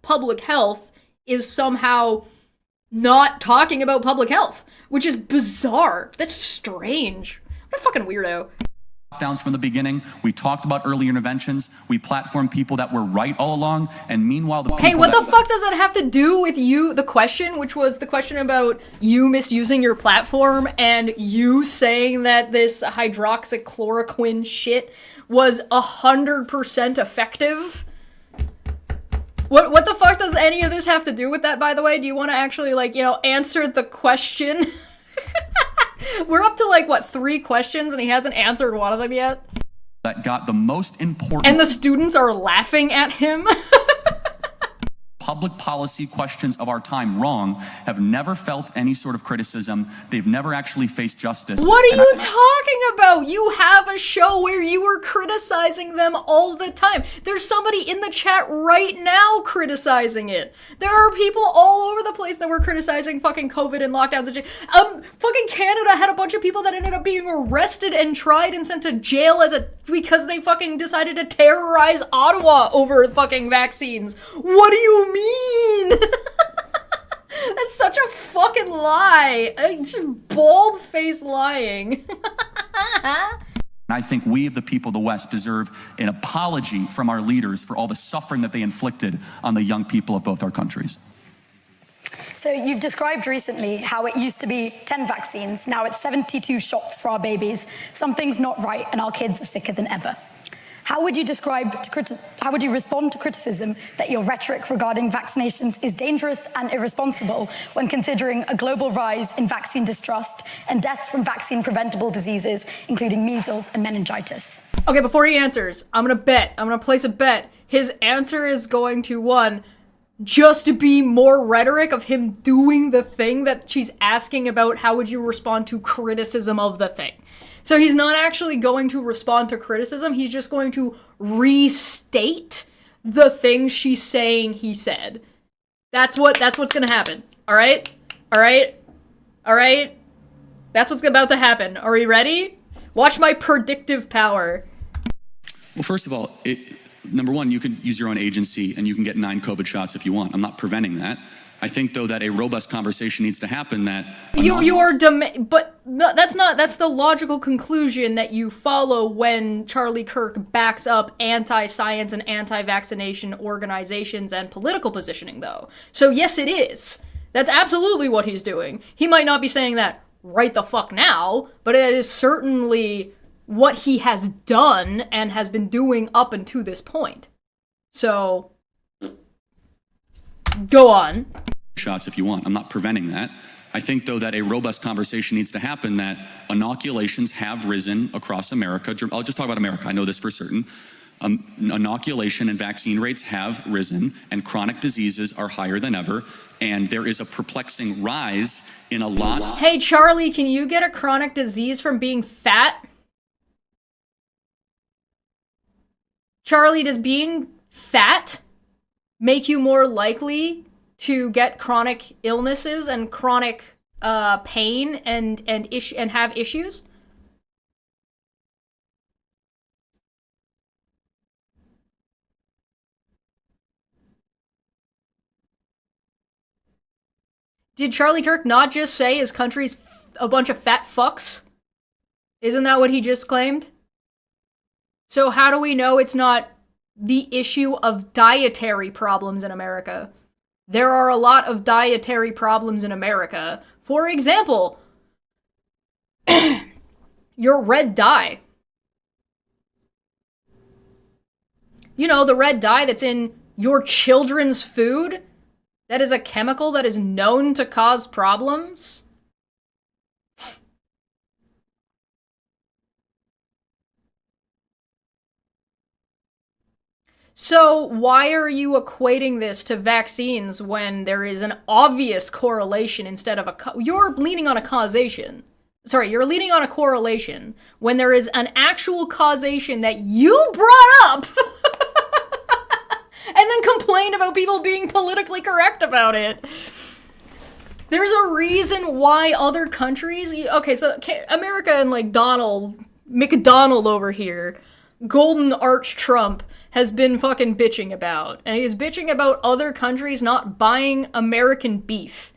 public health is somehow not talking about public health, which is bizarre. That's strange. What a fucking weirdo. Lockdowns from the beginning. We talked about early interventions. We platformed people that were right all along, and meanwhile the people Hey, what the fuck does that have to do with you, the question, which was the question about you misusing your platform and you saying that this hydroxychloroquine shit was 100% effective? What the fuck does any of this have to do with that, by the way? Do you want to actually, answer the question? We're up to, 3 questions, and he hasn't answered one of them yet. That got the most important... And the students are laughing at him? Public policy questions of our time wrong, have never felt any sort of criticism. They've never actually faced justice. What are you talking about? You have a show where you were criticizing them all the time. There's somebody in the chat right now criticizing it. There are people all over the place that were criticizing fucking COVID and lockdowns and shit. Fucking Canada had a bunch of people that ended up being arrested and tried and sent to jail because they fucking decided to terrorize Ottawa over fucking vaccines. What do you mean? That's such a fucking lie. Just bald-faced lying. I think we, the people of the West, deserve an apology from our leaders for all the suffering that they inflicted on the young people of both our countries. So you've described recently how it used to be 10 vaccines, now it's 72 shots for our babies. Something's not right and our kids are sicker than ever. How would you how would you respond to criticism that your rhetoric regarding vaccinations is dangerous and irresponsible when considering a global rise in vaccine distrust and deaths from vaccine-preventable diseases, including measles and meningitis? Okay, before he answers, I'm gonna place a bet. His answer is going to, one, just to be more rhetoric of him doing the thing that she's asking about. How would you respond to criticism of the thing? So he's not actually going to respond to criticism. He's just going to restate the thing she's saying he said. That's what's gonna happen. All right? That's what's about to happen. Are we ready? Watch my predictive power. Well, first of all, number one, you can use your own agency and you can get 9 COVID shots if you want. I'm not preventing that. I think, though, that a robust conversation needs to happen that... But no, that's the logical conclusion that you follow when Charlie Kirk backs up anti-science and anti-vaccination organizations and political positioning, though. So yes, it is. That's absolutely what he's doing. He might not be saying that right the fuck now, but it is certainly what he has done and has been doing up until this point. So, go on. Shots if you want. I'm not preventing that. I think, though, that a robust conversation needs to happen that inoculations have risen across America. I'll just talk about America. I know this for certain. Inoculation and vaccine rates have risen, and chronic diseases are higher than ever, and there is a perplexing rise in a lot... Hey, Charlie, can you get a chronic disease from being fat? Charlie, does being fat make you more likely to get chronic illnesses and chronic pain and have issues? Did Charlie Kirk not just say his country's a bunch of fat fucks? Isn't that what he just claimed? So how do we know it's not the issue of dietary problems in America? There are a lot of dietary problems in America. For example, your red dye. You know, the red dye that's in your children's food? That is a chemical that is known to cause problems? So why are you equating this to vaccines when there is an obvious correlation instead of you're leaning on a causation. Sorry, you're leaning on a correlation when there is an actual causation that you brought up and then complained about people being politically correct about it. There's a reason why other countries... Okay, so America and like McDonald over here, Golden Arch Trump, has been fucking bitching about. And he's bitching about other countries not buying American beef.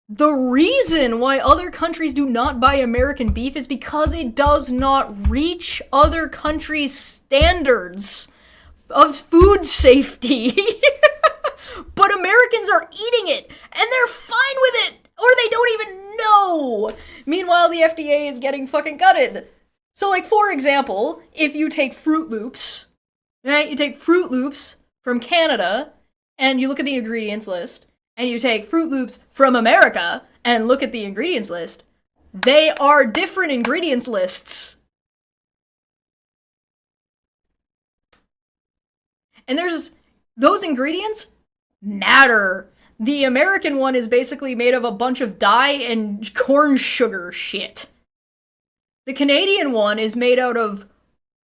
The reason why other countries do not buy American beef is because it does not reach other countries' standards of food safety. But Americans are eating it, and they're fine with it, or they don't even know. Meanwhile, the FDA is getting fucking gutted. So, like, for example, if you take Fruit Loops, right? You take Fruit Loops from Canada, and you look at the ingredients list, and you take Fruit Loops from America, and look at the ingredients list, they are different ingredients lists. And those ingredients matter. The American one is basically made of a bunch of dye and corn sugar shit. The Canadian one is made out of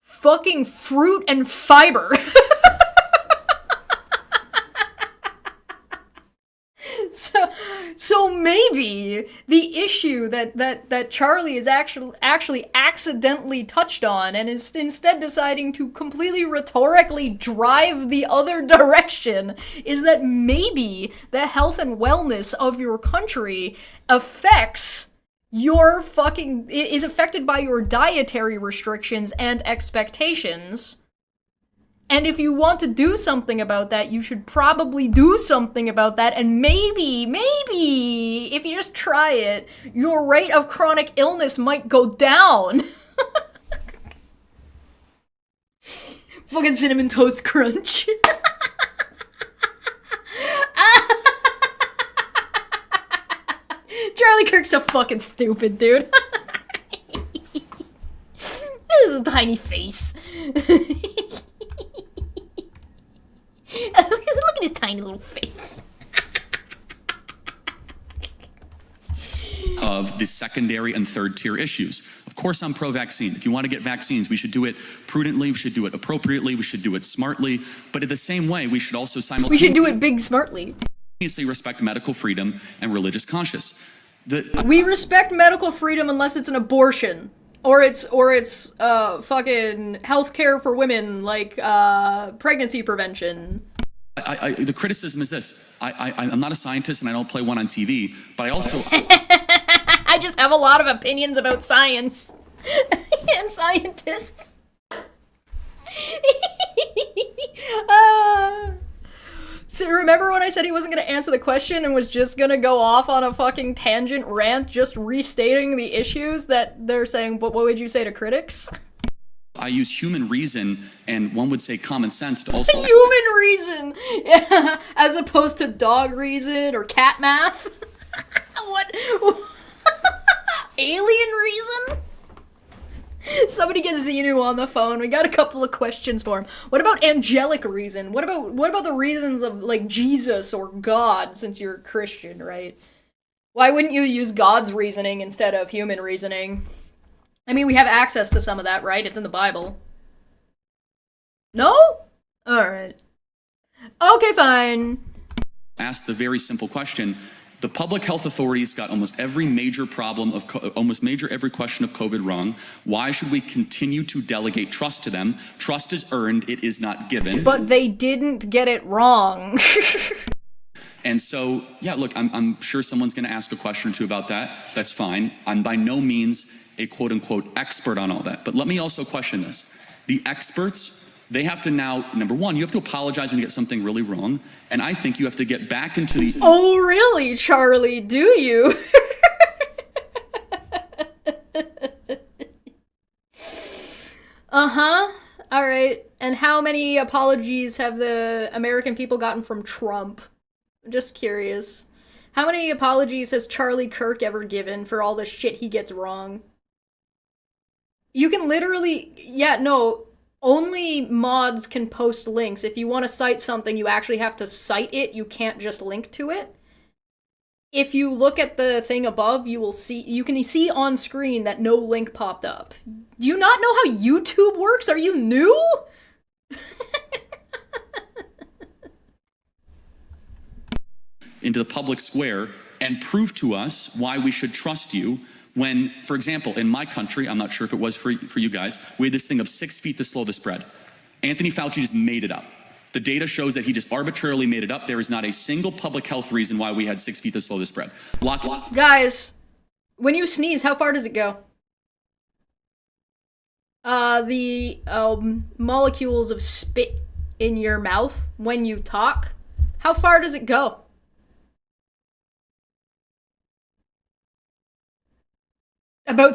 fucking fruit and fiber. So maybe the issue that Charlie is actually accidentally touched on and is instead deciding to completely rhetorically drive the other direction is that maybe the health and wellness of your country is affected by your dietary restrictions and expectations. And if you want to do something about that, you should probably do something about that, and maybe, if you just try it, your rate of chronic illness might go down. Fucking Cinnamon Toast Crunch. Charlie Kirk's so fucking stupid, dude. This tiny face. Look at his tiny little face. Of the secondary and third tier issues. Of course, I'm pro-vaccine. If you want to get vaccines, we should do it prudently, we should do it appropriately, we should do it smartly, but in the same way, we should also We should do it big smartly. respect medical freedom and religious conscience. We respect medical freedom unless it's an abortion. Or it's fucking healthcare for women, like pregnancy prevention. The criticism is this. I'm not a scientist and I don't play one on TV, but I also... I just have a lot of opinions about science and scientists. So remember when I said he wasn't going to answer the question and was just going to go off on a fucking tangent rant just restating the issues that they're saying, but what would you say to critics? I use human reason and one would say common sense to also... Human reason! Yeah, as opposed to dog reason or cat math? What? Alien reason? Somebody get Xenu on the phone. We got a couple of questions for him. What about angelic reason? What about the reasons of like Jesus or God, since you're a Christian, right? Why wouldn't you use God's reasoning instead of human reasoning? I mean, we have access to some of that, right? It's in the Bible. No? Alright. Okay, fine. Ask the very simple question. The public health authorities got almost every major problem of every question of COVID wrong. Why should we continue to delegate trust to them? Trust is earned, it is not given. But they didn't get it wrong. And so, yeah, look, I'm sure someone's going to ask a question or two about that. That's fine. I'm by no means a quote-unquote expert on all that. But let me also question this. The experts, they have to now, number one, you have to apologize when you get something really wrong. And I think you have to get back into the... Oh, really, Charlie? Do you? Uh-huh. All right. And how many apologies have the American people gotten from Trump? I'm just curious. How many apologies has Charlie Kirk ever given for all the shit he gets wrong? You can literally... Yeah, no... Only mods can post links. If you want to cite something, you actually have to cite it. You can't just link to it. If you look at the thing above, you can see on screen that no link popped up. Do you not know how YouTube works? Are you new? into the public square and prove to us why we should trust you. When, for example, in my country, I'm not sure if it was for you guys, we had this thing of 6 feet to slow the spread. Anthony Fauci just made it up. The data shows that he just arbitrarily made it up. There is not a single public health reason why we had 6 feet to slow the spread. Guys, when you sneeze, how far does it go? The molecules of spit in your mouth when you talk, how far does it go? About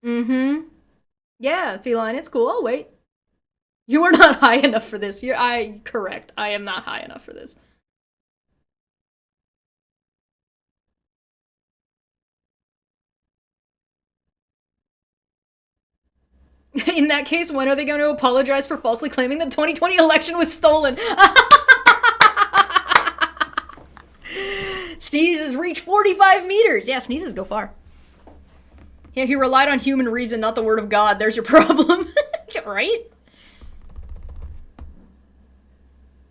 Mm-hmm. Yeah, feline, it's cool. Oh, wait. You are not high enough for this. Correct. I am not high enough for this. In that case, when are they going to apologize for falsely claiming the 2020 election was stolen? Sneezes reach 45 meters. Yeah, sneezes go far. Yeah, he relied on human reason, not the word of God. There's your problem. Right?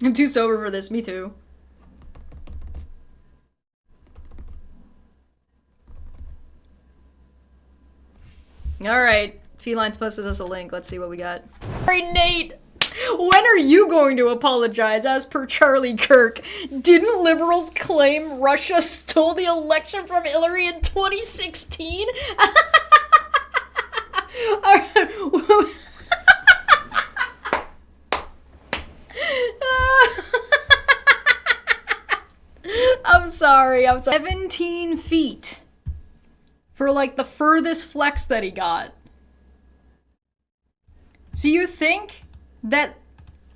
I'm too sober for this. Me too. Alright. Feline's posted us a link. Let's see what we got. Alright, Nate! When are you going to apologize? As per Charlie Kirk, didn't liberals claim Russia stole the election from Hillary in 2016? I'm sorry. 17 feet for like the furthest flex that he got. So you think that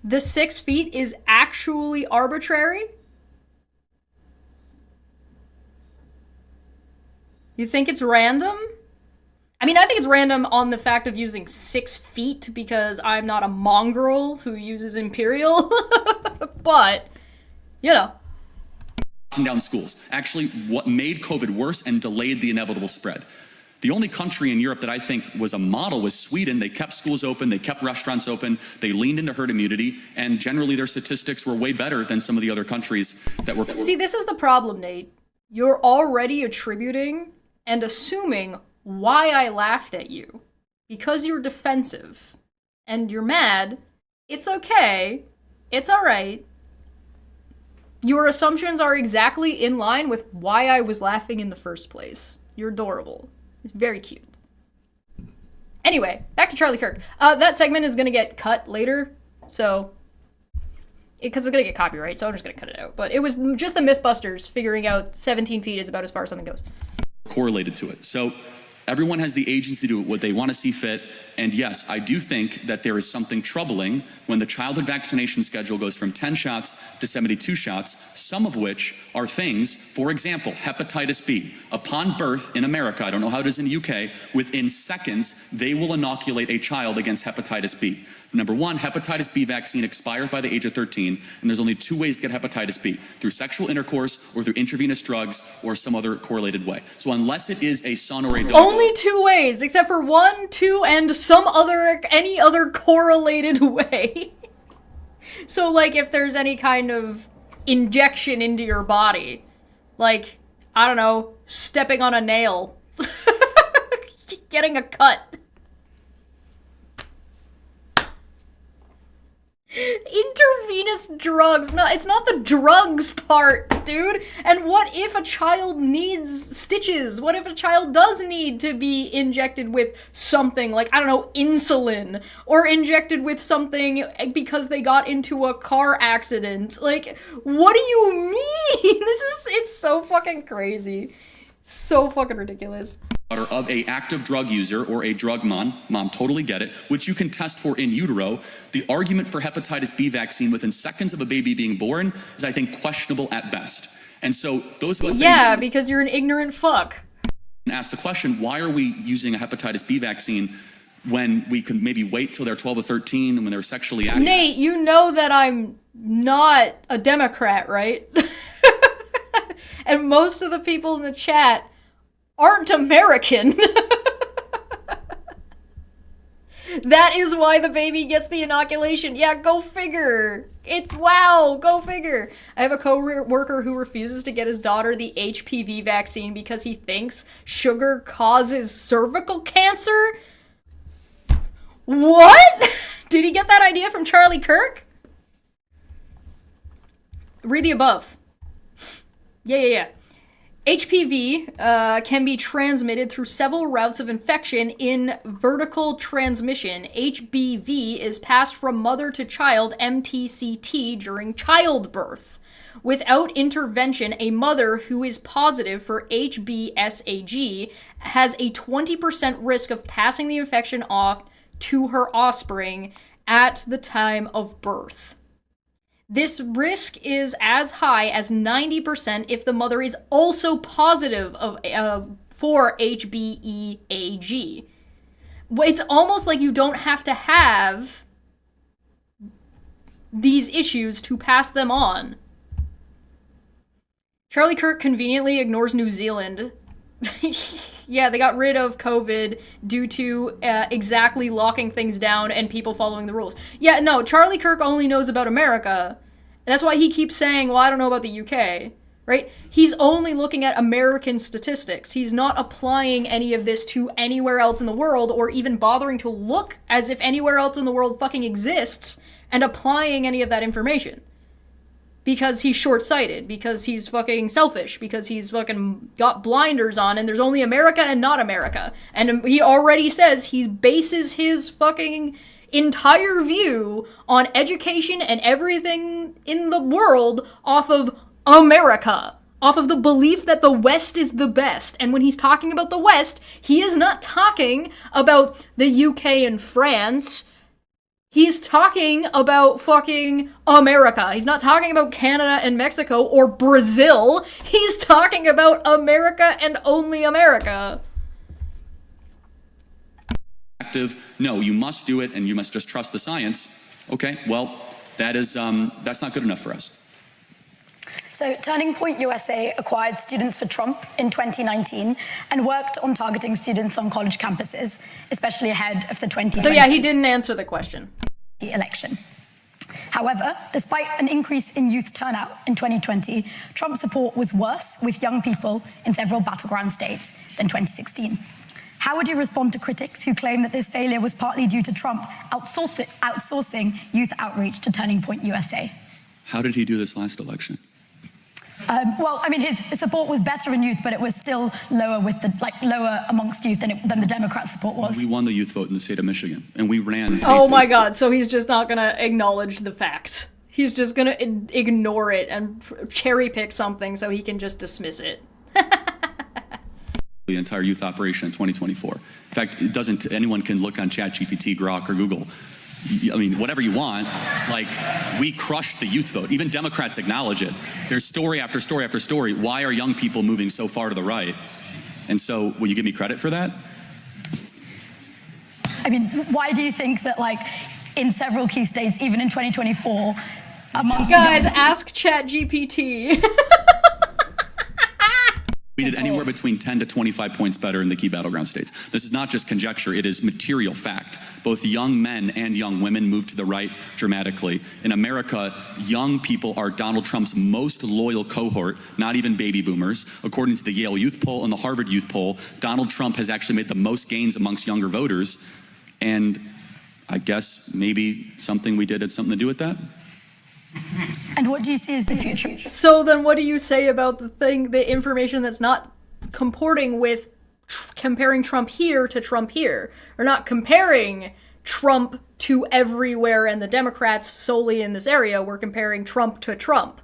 the 6 feet is actually arbitrary? You think it's random? I mean, I think it's random on the fact of using 6 feet because I'm not a mongrel who uses imperial. But, you know. Down schools. Actually, what made COVID worse and delayed the inevitable spread. The only country in Europe that I think was a model was Sweden. They kept schools open, they kept restaurants open, they leaned into herd immunity, and generally their statistics were way better than some of the other countries that were. See, this is the problem, Nate. You're already attributing and assuming why I laughed at you. Because you're defensive. And you're mad. It's okay. It's alright. Your assumptions are exactly in line with why I was laughing in the first place. You're adorable. It's very cute. Anyway, back to Charlie Kirk. That segment is gonna get cut later, so... because it's gonna get copyright, so I'm just gonna cut it out. But it was just the Mythbusters figuring out 17 feet is about as far as something goes. Correlated to it. So everyone has the agency to do what they want to see fit. And yes, I do think that there is something troubling when the childhood vaccination schedule goes from 10 shots to 72 shots, some of which are things, for example, hepatitis B. Upon birth in America, I don't know how it is in the UK, within seconds, they will inoculate a child against hepatitis B. Number one, hepatitis B vaccine expires by the age of 13, and there's only 2 ways to get hepatitis B, through sexual intercourse or through intravenous drugs or some other correlated way. So unless it is a son or a daughter... Only 2 ways, except for 1, 2, and any other correlated way. So, like, if there's any kind of injection into your body, like, I don't know, stepping on a nail, getting a cut. Intravenous drugs. No, it's not the drugs part, dude. And what if a child needs stitches? What if a child does need to be injected with something like, I don't know, insulin, or injected with something because they got into a car accident? Like, what do you mean? It's so fucking crazy. So fucking ridiculous. Of a active drug user or a drug mom, totally get it, which you can test for in utero. The argument for hepatitis B vaccine within seconds of a baby being born is, I think, questionable at best. And so those of us... Yeah, because you're an ignorant fuck. Ask the question, why are we using a hepatitis B vaccine when we could maybe wait till they're 12 or 13 and when they're sexually active? Nate, you know that I'm not a Democrat, right? And most of the people in the chat aren't American. That is why the baby gets the inoculation. Yeah, go figure. Wow, go figure. I have a co-worker who refuses to get his daughter the HPV vaccine because he thinks sugar causes cervical cancer. What? Did he get that idea from Charlie Kirk? Read the above. Yeah. HPV can be transmitted through several routes of infection in vertical transmission. HBV is passed from mother to child, MTCT, during childbirth. Without intervention, a mother who is positive for HBsAg has a 20% risk of passing the infection off to her offspring at the time of birth. This risk is as high as 90% if the mother is also positive for HBeAg. It's almost like you don't have to have these issues to pass them on. Charlie Kirk conveniently ignores New Zealand. Yeah, they got rid of COVID due to exactly locking things down and people following the rules. Yeah, no, Charlie Kirk only knows about America. And that's why he keeps saying, well, I don't know about the UK, right? He's only looking at American statistics. He's not applying any of this to anywhere else in the world or even bothering to look as if anywhere else in the world fucking exists and applying any of that information. Because he's short-sighted, because he's fucking selfish, because he's fucking got blinders on, and there's only America and not America. And he already says he bases his fucking entire view on education and everything in the world off of America. off of the belief that the West is the best. And when he's talking about the West, he is not talking about the UK and France. He's talking about fucking America. He's not talking about Canada and Mexico or Brazil. He's talking about America and only America. No, you must do it and you must just trust the science. Okay, well, that's not good enough for us. So Turning Point USA acquired Students for Trump in 2019 and worked on targeting students on college campuses, especially ahead of the 2020 So yeah, he didn't answer the question. Election. However, despite an increase in youth turnout in 2020, Trump's support was worse with young people in several battleground states than 2016. How would you respond to critics who claim that this failure was partly due to Trump outsourcing youth outreach to Turning Point USA? How did he do this last election? Well, I mean, his support was better in youth, but it was still lower lower amongst youth than the Democrat support was. We won the youth vote in the state of Michigan, and we ran. Oh my God! So he's just not gonna acknowledge the fact. He's just gonna ignore it and cherry pick something so he can just dismiss it. The entire youth operation in 2024. In fact, it doesn't. Anyone can look on ChatGPT, Grok, or Google. I mean, whatever you want. Like, we crushed the youth vote. Even Democrats acknowledge it. There's story after story after story. Why are young people moving so far to the right? And so, will you give me credit for that? I mean, why do you think that, like, in several key states, even in 2024, amongst guys, ask ChatGPT. We did anywhere between 10 to 25 points better in the key battleground states. This is not just conjecture, it is material fact. Both young men and young women moved to the right dramatically. In America, young people are Donald Trump's most loyal cohort, not even baby boomers. According to the Yale Youth Poll and the Harvard Youth Poll, Donald Trump has actually made the most gains amongst younger voters. And I guess maybe something we did had something to do with that. And what do you see as the future? So then what do you say about the information that's not comporting with comparing Trump here to Trump here? Or not comparing Trump to everywhere and the Democrats solely in this area. We're comparing Trump to Trump.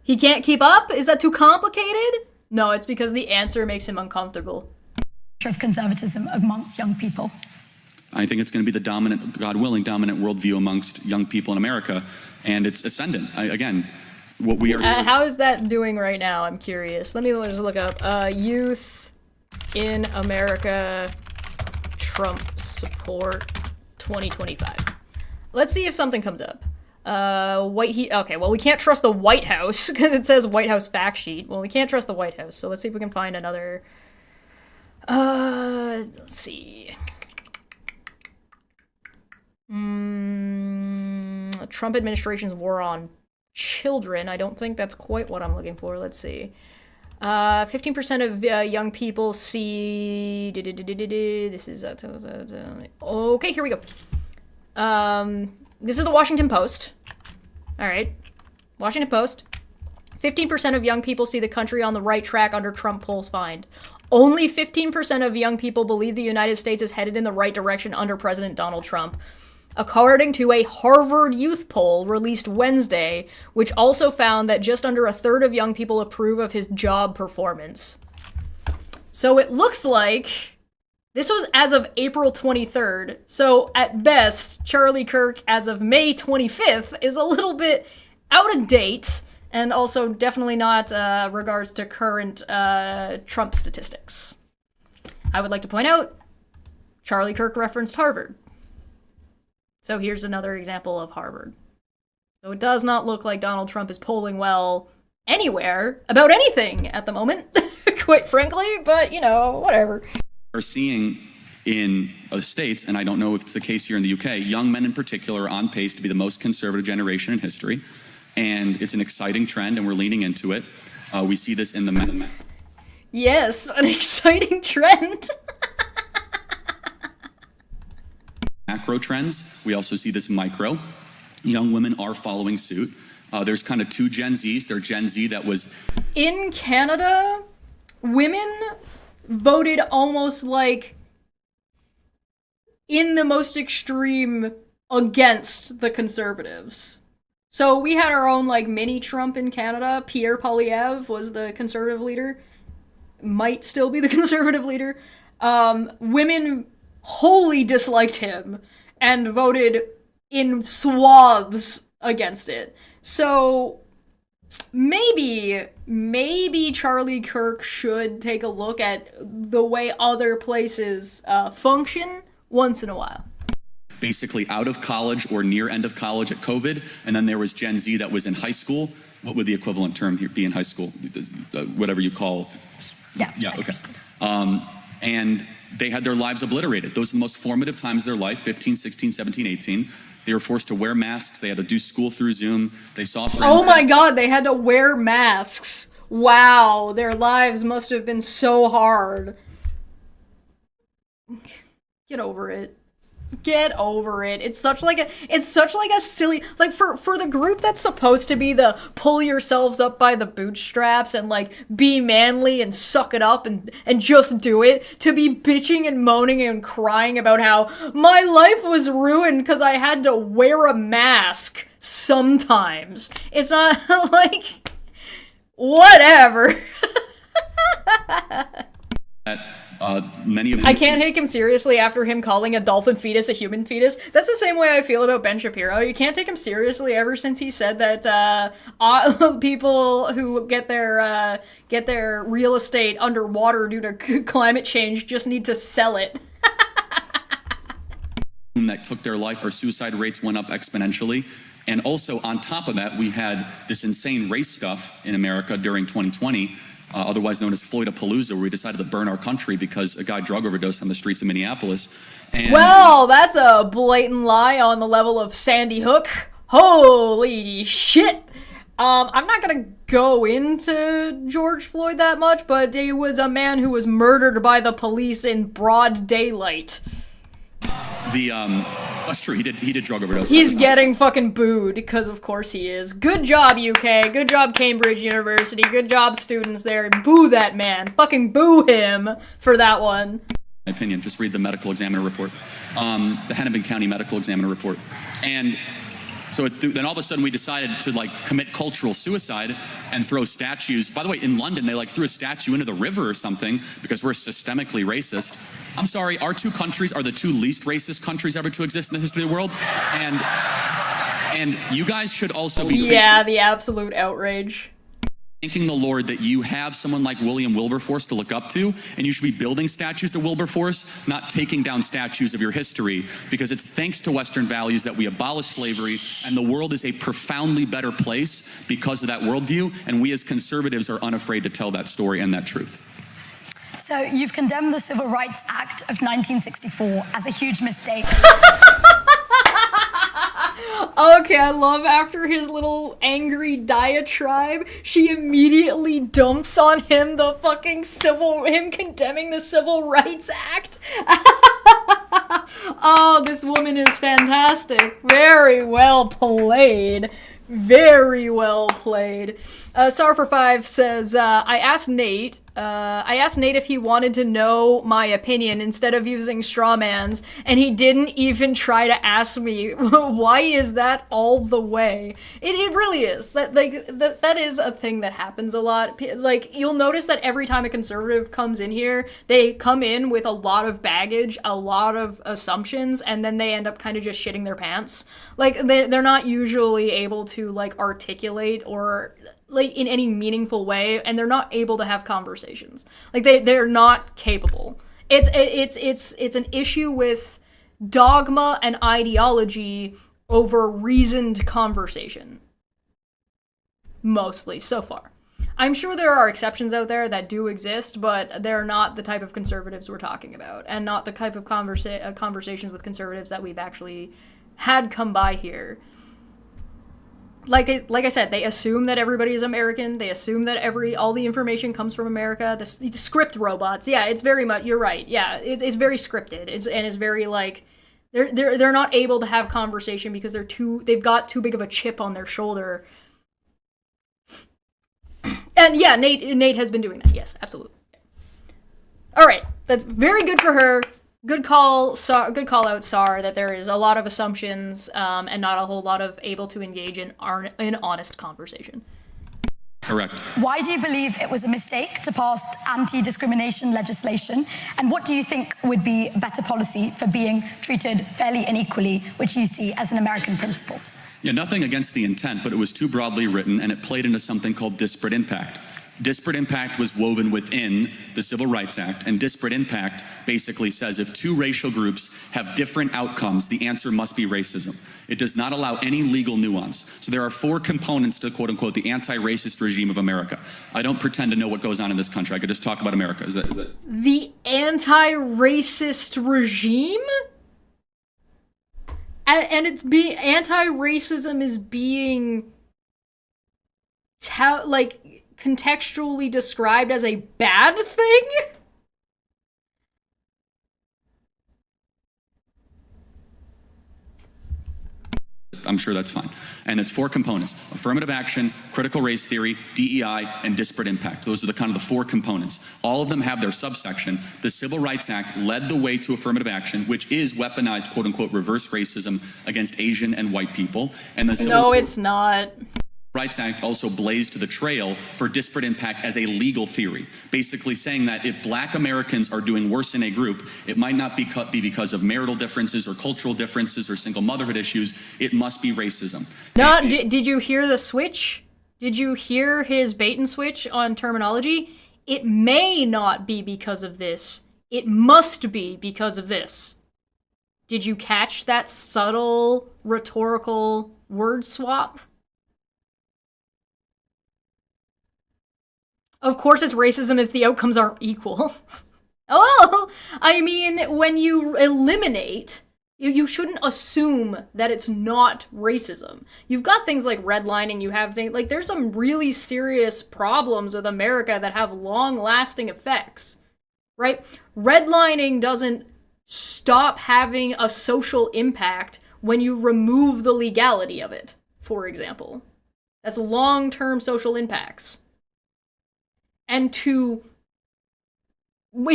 He can't keep up? Is that too complicated? No, it's because the answer makes him uncomfortable. Of conservatism amongst young people. I think it's going to be the dominant, God willing, dominant worldview amongst young people in America, and it's ascendant. Again, what we are... how is that doing right now? I'm curious. Let me just look up. Youth in America, Trump support 2025. Let's see if something comes up. Okay, well, we can't trust the White House, because it says White House fact sheet. Well, we can't trust the White House, so let's see if we can find another... let's see... Trump administration's war on children. I don't think that's quite what I'm looking for. Let's see. 15% of young people see... This is... Okay, here we go. This is the Washington Post. All right. Washington Post. 15% of young people see the country on the right track under Trump polls find. Only 15% of young people believe the United States is headed in the right direction under President Donald Trump, according to a Harvard youth poll released Wednesday, which also found that just under a third of young people approve of his job performance. So it looks like this was as of April 23rd. So at best, Charlie Kirk as of May 25th is a little bit out of date, and also definitely not regards to current Trump statistics. I would like to point out, Charlie Kirk referenced Harvard. So here's another example of Harvard. So it does not look like Donald Trump is polling well anywhere about anything at the moment, quite frankly, but, you know, whatever. We're seeing in the States, and I don't know if it's the case here in the UK, young men in particular are on pace to be the most conservative generation in history. And it's an exciting trend, and we're leaning into it. We see this in the... Yes, an exciting trend. Macro trends. We also see this micro. Young women are following suit. There's kind of two Gen Zs. There's Gen Z that was... In Canada, women voted almost like in the most extreme against the Conservatives. So we had our own like mini Trump in Canada. Pierre Poilievre was the conservative leader. Might still be the conservative leader. Women wholly disliked him and voted in swaths against it. So maybe Charlie Kirk should take a look at the way other places function once in a while. Basically out of college or near end of college at COVID, and then there was Gen Z that was in high school. What would the equivalent term here be in high school? Whatever you call. Yeah, okay. And they had their lives obliterated. Those are the most formative times of their life, 15, 16, 17, 18. They were forced to wear masks. They had to do school through Zoom. They saw friends. Oh my god, they had to wear masks. Wow, their lives must have been so hard. Get over it. Get over it. It's such like a silly, like for the group that's supposed to be the pull yourselves up by the bootstraps and like be manly and suck it up and just do it, to be bitching and moaning and crying about how my life was ruined because I had to wear a mask sometimes. It's not like whatever. Many of them. I can't take him seriously after him calling a dolphin fetus a human fetus. That's the same way I feel about Ben Shapiro. You can't take him seriously ever since he said that people who get their real estate underwater due to climate change just need to sell it. That took their life, our suicide rates went up exponentially. And also on top of that, we had this insane race stuff in America during 2020. Otherwise known as Floydapalooza, where we decided to burn our country because a guy drug overdosed on the streets of Minneapolis. And well, that's a blatant lie on the level of Sandy Hook. Holy shit! I'm not gonna go into George Floyd that much, but he was a man who was murdered by the police in broad daylight. That's true. He did drug overdose. He's getting fucking booed, because of course he is. Good job, UK. Good job, Cambridge University. Good job, students there. Boo that man. Fucking boo him for that one. My opinion. Just read the medical examiner report. The Hennepin County medical examiner report. And so then all of a sudden we decided to like commit cultural suicide and throw statues. By the way, in London, they like threw a statue into the river or something because we're systemically racist. I'm sorry, our two countries are the two least racist countries ever to exist in the history of the world. And you guys should also be the absolute outrage. Thanking the Lord that you have someone like William Wilberforce to look up to, and you should be building statues to Wilberforce, not taking down statues of your history, because it's thanks to Western values that we abolished slavery, and the world is a profoundly better place because of that worldview, and we as conservatives are unafraid to tell that story and that truth. So you've condemned the Civil Rights Act of 1964 as a huge mistake. Okay, I love after his little angry diatribe, she immediately dumps on him the fucking him condemning the Civil Rights Act. Oh, this woman is fantastic. Very well played. Very well played. Star for 5 says, I asked Nate if he wanted to know my opinion instead of using straw mans, and he didn't even try to ask me. Why is that all the way? It really is. That is a thing that happens a lot. Like, you'll notice that every time a conservative comes in here, they come in with a lot of baggage, a lot of assumptions, and then they end up kind of just shitting their pants. Like, they're not usually able to, like, articulate or like in any meaningful way, and they're not able to have conversations. Like they're not capable. It's an issue with dogma and ideology over reasoned conversation. Mostly so far. I'm sure there are exceptions out there that do exist, but they're not the type of conservatives we're talking about, and not the type of conversations with conservatives that we've actually had come by here. Like I said, they assume that everybody is American. They assume that all the information comes from America. The script robots, yeah, it's very much. You're right. Yeah, it's very scripted. It's very like they're not able to have conversation because they've got too big of a chip on their shoulder. And yeah, Nate has been doing that. Yes, absolutely. All right, that's very good for her. Good call, good call out, Sar, that there is a lot of assumptions and not a whole lot of able to engage in honest conversation. Correct. Why do you believe it was a mistake to pass anti-discrimination legislation? And what do you think would be better policy for being treated fairly and equally, which you see as an American principle? Yeah, nothing against the intent, but it was too broadly written and it played into something called disparate impact. Disparate impact was woven within the Civil Rights Act, and disparate impact basically says if two racial groups have different outcomes, the answer must be racism. It does not allow any legal nuance. So there are 4 components to, quote unquote, the anti-racist regime of America. I don't pretend to know what goes on in this country. I could just talk about America. Is that? The anti-racist regime? And it's anti-racism is being contextually described as a bad thing? I'm sure that's fine. And it's 4 components: affirmative action, critical race theory, DEI, and disparate impact. Those are the kind of the 4 components. All of them have their subsection. The Civil Rights Act led the way to affirmative action, which is weaponized, quote unquote, reverse racism against Asian and white people. And the No, it's not. Rights Act also blazed the trail for disparate impact as a legal theory, basically saying that if black Americans are doing worse in a group, it might not be because of marital differences or cultural differences or single motherhood issues. It must be racism. No, did you hear the switch? Did you hear his bait and switch on terminology? It may not be because of this. It must be because of this. Did you catch that subtle rhetorical word swap? Of course it's racism if the outcomes aren't equal. Oh, I mean, when you eliminate, you shouldn't assume that it's not racism. You've got things like redlining, you have things, like, there's some really serious problems with America that have long-lasting effects, right? Redlining doesn't stop having a social impact when you remove the legality of it, for example. That's long-term social impacts. And if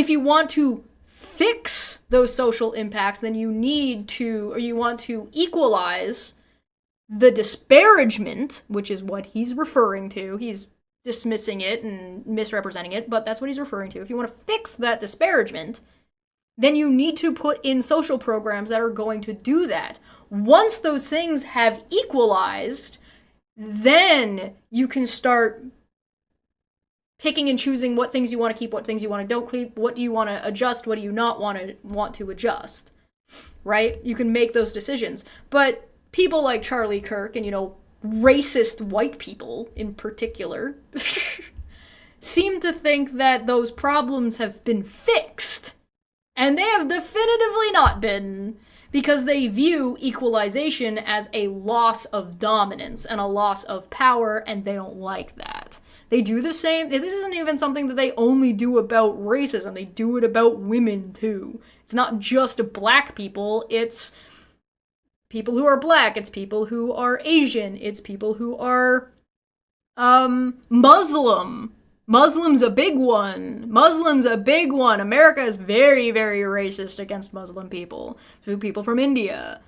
you want to fix those social impacts, then you want to equalize the disparagement, which is what he's referring to. He's dismissing it and misrepresenting it, but that's what he's referring to. If you want to fix that disparagement, then you need to put in social programs that are going to do that. Once those things have equalized, then you can start picking and choosing what things you want to keep, what things you want to don't keep, what do you want to adjust, what do you not want to adjust, right? You can make those decisions. But people like Charlie Kirk and, racist white people in particular seem to think that those problems have been fixed. And they have definitively not been, because they view equalization as a loss of dominance and a loss of power, and they don't like that. They do the same. This isn't even something that they only do about racism. They do it about women, too. It's not just black people. It's people who are black. It's people who are Asian. It's people who are Muslim. Muslim's a big one. America is very, very racist against Muslim people. People from India.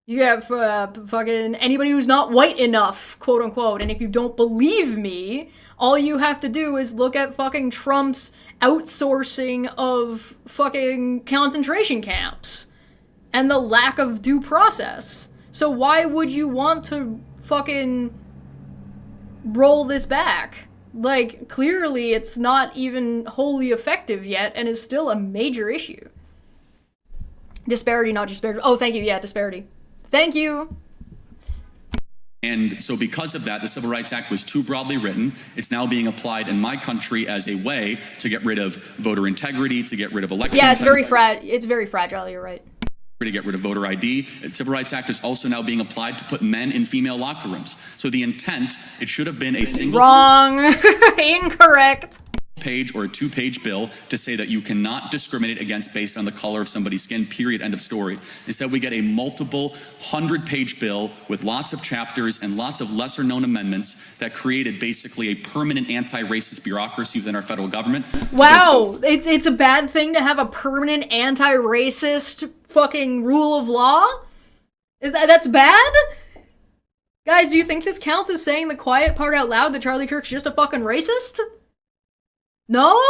You have fucking anybody who's not white enough, quote unquote. And if you don't believe me, all you have to do is look at fucking Trump's outsourcing of fucking concentration camps and the lack of due process. So why would you want to fucking roll this back? Like, clearly it's not even wholly effective yet and is still a major issue. Disparity, not disparity. Oh, thank you. Yeah, disparity. Thank you. And so because of that, the Civil Rights Act was too broadly written. It's now being applied in my country as a way to get rid of voter integrity, to get rid of election Yeah, it's very fragile, you're right. To get rid of voter ID. The Civil Rights Act is also now being applied to put men in female locker rooms. So the intent, it should have been a single... Wrong. Incorrect. 4-page or a 2-page bill to say that you cannot discriminate against based on the color of somebody's skin, period, end of story. Instead, we get a multiple 100-page bill with lots of chapters and lots of lesser-known amendments that created basically a permanent anti-racist bureaucracy within our federal government. Wow, it's a bad thing to have a permanent anti-racist fucking rule of law? That's bad? Guys, do you think this counts as saying the quiet part out loud that Charlie Kirk's just a fucking racist? No?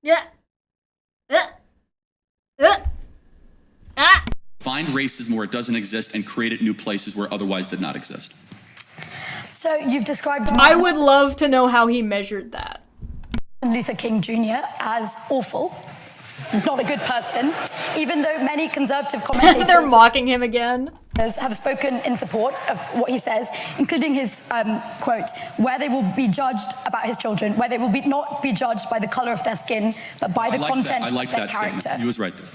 Yeah. Find racism where it doesn't exist and create it in new places where otherwise did not exist. So you've described I would love to know how he measured that. Martin Luther King Jr. as awful, not a good person, even though many conservative commentators They're mocking him again. have spoken in support of what he says, including his quote, where they will be judged about his children, where they will not be judged by the color of their skin, but by the content of their character. Statement. He was right there.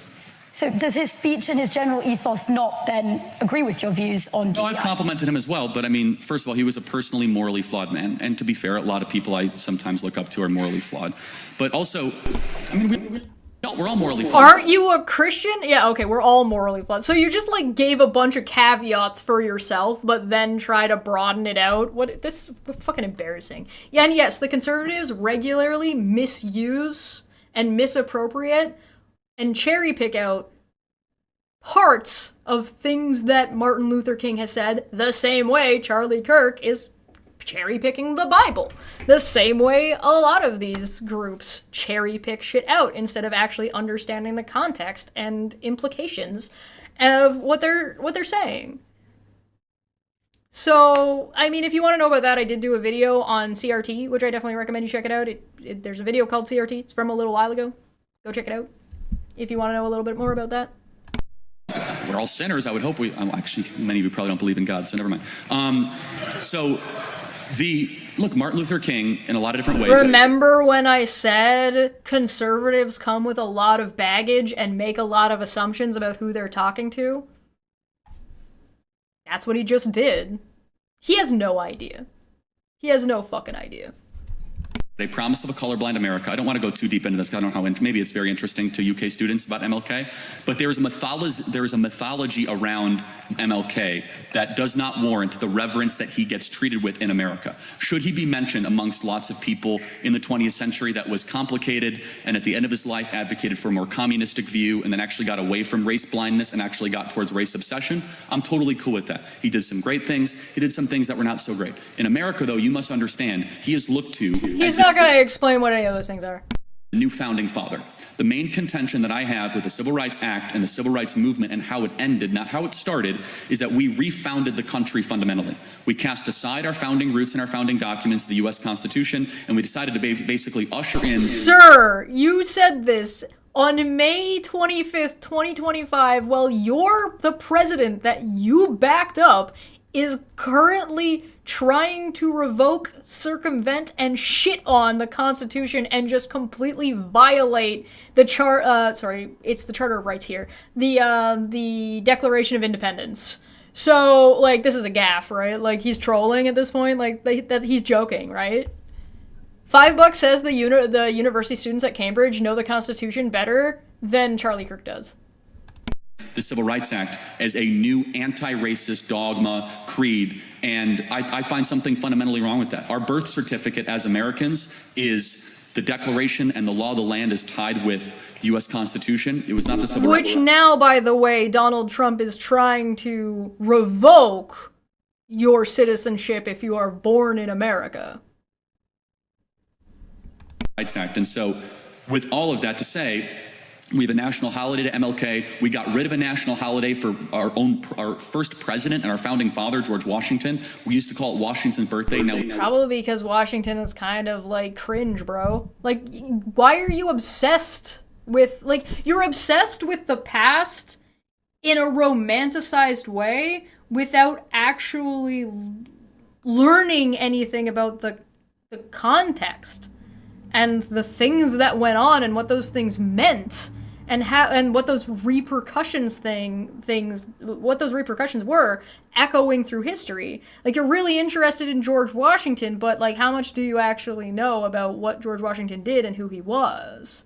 So does his speech and his general ethos not then agree with your views on DEI? No, I've complimented him as well, but I mean, first of all, he was a personally morally flawed man. And to be fair, a lot of people I sometimes look up to are morally flawed. But also, I mean, we're all morally flawed. Aren't you a Christian? Yeah, okay, we're all morally flawed. So you just, like, gave a bunch of caveats for yourself, but then try to broaden it out? This is fucking embarrassing. Yeah, and yes, the conservatives regularly misuse and misappropriate and cherry pick out parts of things that Martin Luther King has said, the same way Charlie Kirk is cherry picking the Bible. The same way a lot of these groups cherry pick shit out instead of actually understanding the context and implications of what they're saying. So, I mean, if you want to know about that, I did do a video on CRT, which I definitely recommend you check it out. There's a video called CRT. It's from a little while ago. Go check it out if you want to know a little bit more about that. We're all sinners. I would hope actually, many of you probably don't believe in God, so never mind. Look, Martin Luther King, in a lot of different ways. Remember when I said conservatives come with a lot of baggage and make a lot of assumptions about who they're talking to? That's what he just did. He has no idea. He has no fucking idea. A promise of a colorblind America. I don't want to go too deep into this. I don't know how. Maybe it's very interesting to UK students about MLK, but there is a mythology around MLK that does not warrant the reverence that he gets treated with in America. Should he be mentioned amongst lots of people in the 20th century that was complicated and at the end of his life advocated for a more communistic view and then actually got away from race blindness and actually got towards race obsession? I'm totally cool with that. He did some great things. He did some things that were not so great. In America, though, you must understand, he is looked to. He's not going to explain what any of those things are. New founding father. The main contention that I have with the Civil Rights Act and the Civil Rights Movement and how it ended, not how it started, is that we refounded the country fundamentally. We cast aside our founding roots and our founding documents, the U.S. Constitution, and we decided to basically usher in... Sir, you said this on May 25th, 2025, while the president that you backed up is currently trying to revoke, circumvent, and shit on the Constitution and just completely violate the it's the Charter of Rights here. The Declaration of Independence. So, like, this is a gaffe, right? Like, he's trolling at this point, like, that he's joking, right? $5 says the university students at Cambridge know the Constitution better than Charlie Kirk does. The Civil Rights Act as a new anti-racist dogma, creed, and I find something fundamentally wrong with that. Our birth certificate as Americans is the Declaration, and the law of the land is tied with the U.S. Constitution. It was not the Civil Rights. Which now, by the way, Donald Trump is trying to revoke your citizenship if you are born in America. Rights Act. And so, with all of that to say, we have a national holiday to MLK. We got rid of a national holiday for our first president and our founding father, George Washington. We used to call it Washington's birthday. Now probably because Washington is kind of like cringe, bro. Like, why are you obsessed with, like, you're obsessed with the past in a romanticized way without actually learning anything about the context and the things that went on and what those things meant and what those repercussions what those repercussions were echoing through history. Like, you're really interested in George Washington, but like, how much do you actually know about what George Washington did and who he was?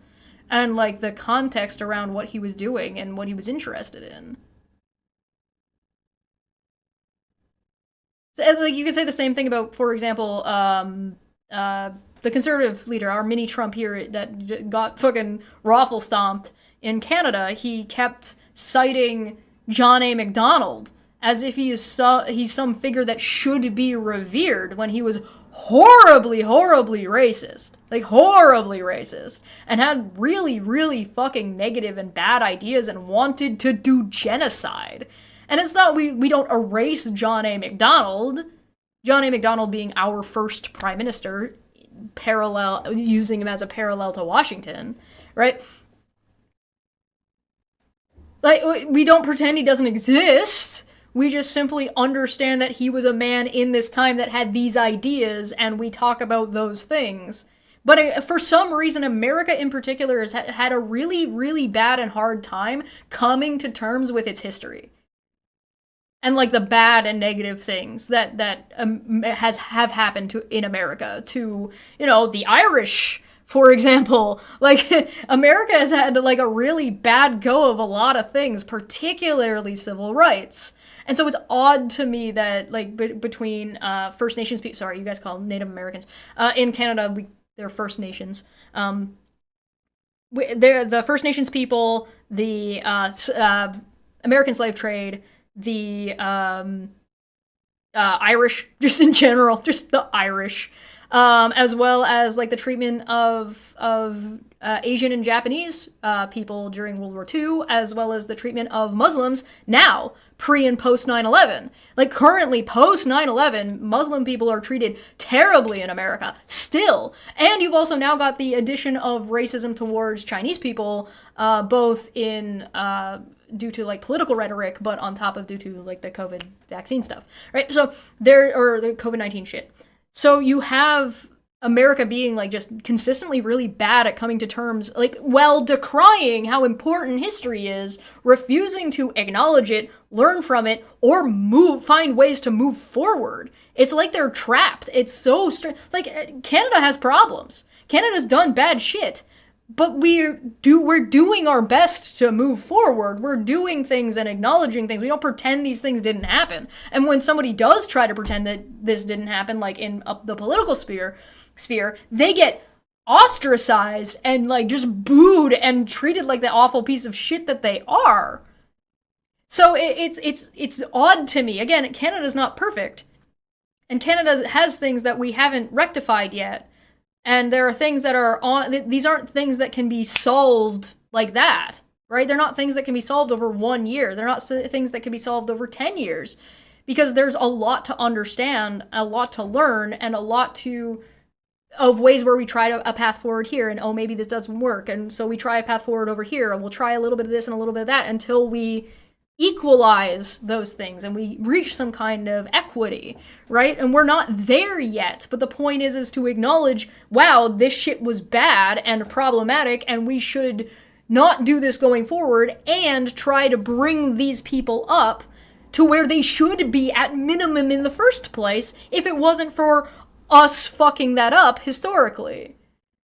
And like the context around what he was doing and what he was interested in. So, like, you could say the same thing about, for example, the conservative leader, our mini Trump here, that got fucking raffle stomped in Canada. He kept citing John A. Macdonald as if he's some figure that should be revered, when he was horribly racist. Like, horribly racist. And had really, really fucking negative and bad ideas and wanted to do genocide. And it's not, we don't erase John A. Macdonald. John A. Macdonald being our first prime minister, using him as a parallel to Washington, right? Like, we don't pretend he doesn't exist. We just simply understand that he was a man in this time that had these ideas, and we talk about those things. But for some reason, America in particular has had a really, really bad and hard time coming to terms with its history. And like the bad and negative things that have happened in America to, the Irish, for example. Like, America has had like a really bad go of a lot of things, particularly civil rights. And so it's odd to me that like between First Nations people, sorry, you guys call them Native Americans, in Canada they're First Nations. They're the First Nations people, the American slave trade, the Irish, just in general, just the Irish, as well as like the treatment of Asian and Japanese people during World War II, as well as the treatment of Muslims now, pre and post 9/11. Like, currently, post 9/11, Muslim people are treated terribly in America, still. And you've also now got the addition of racism towards Chinese people, both in due to like political rhetoric, but on top of due to like the COVID vaccine stuff, right? So or the COVID-19 shit. So you have America being like just consistently really bad at coming to terms, like, while decrying how important history is, refusing to acknowledge it, learn from it, or find ways to move forward. It's like they're trapped. It's so strange. Like, Canada has problems. Canada's done bad shit. But we're doing our best to move forward. We're doing things and acknowledging things. We don't pretend these things didn't happen. And when somebody does try to pretend that this didn't happen, like in the political sphere, they get ostracized and like just booed and treated like the awful piece of shit that they are. So it's odd to me. Again, Canada's not perfect. And Canada has things that we haven't rectified yet. And there are things that these aren't things that can be solved like that, right? They're not things that can be solved over 1 year. They're not things that can be solved over 10 years. Because there's a lot to understand, a lot to learn, and a lot of ways where we try a path forward here, and oh, maybe this doesn't work, and so we try a path forward over here, and we'll try a little bit of this and a little bit of that until we equalize those things and we reach some kind of equity, right? And we're not there yet, but the point is to acknowledge, wow, this shit was bad and problematic, and we should not do this going forward, and try to bring these people up to where they should be at minimum in the first place, if it wasn't for us fucking that up historically.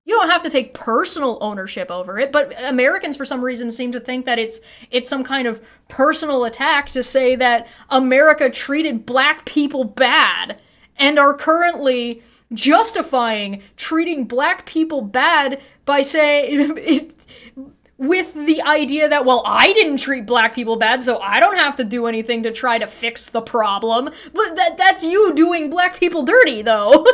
You don't have to take personal ownership over it, but Americans for some reason seem to think that it's some kind of personal attack to say that America treated black people bad, and are currently justifying treating black people bad by saying with the idea that, well, I didn't treat black people bad, so I don't have to do anything to try to fix the problem. But that's you doing black people dirty, though.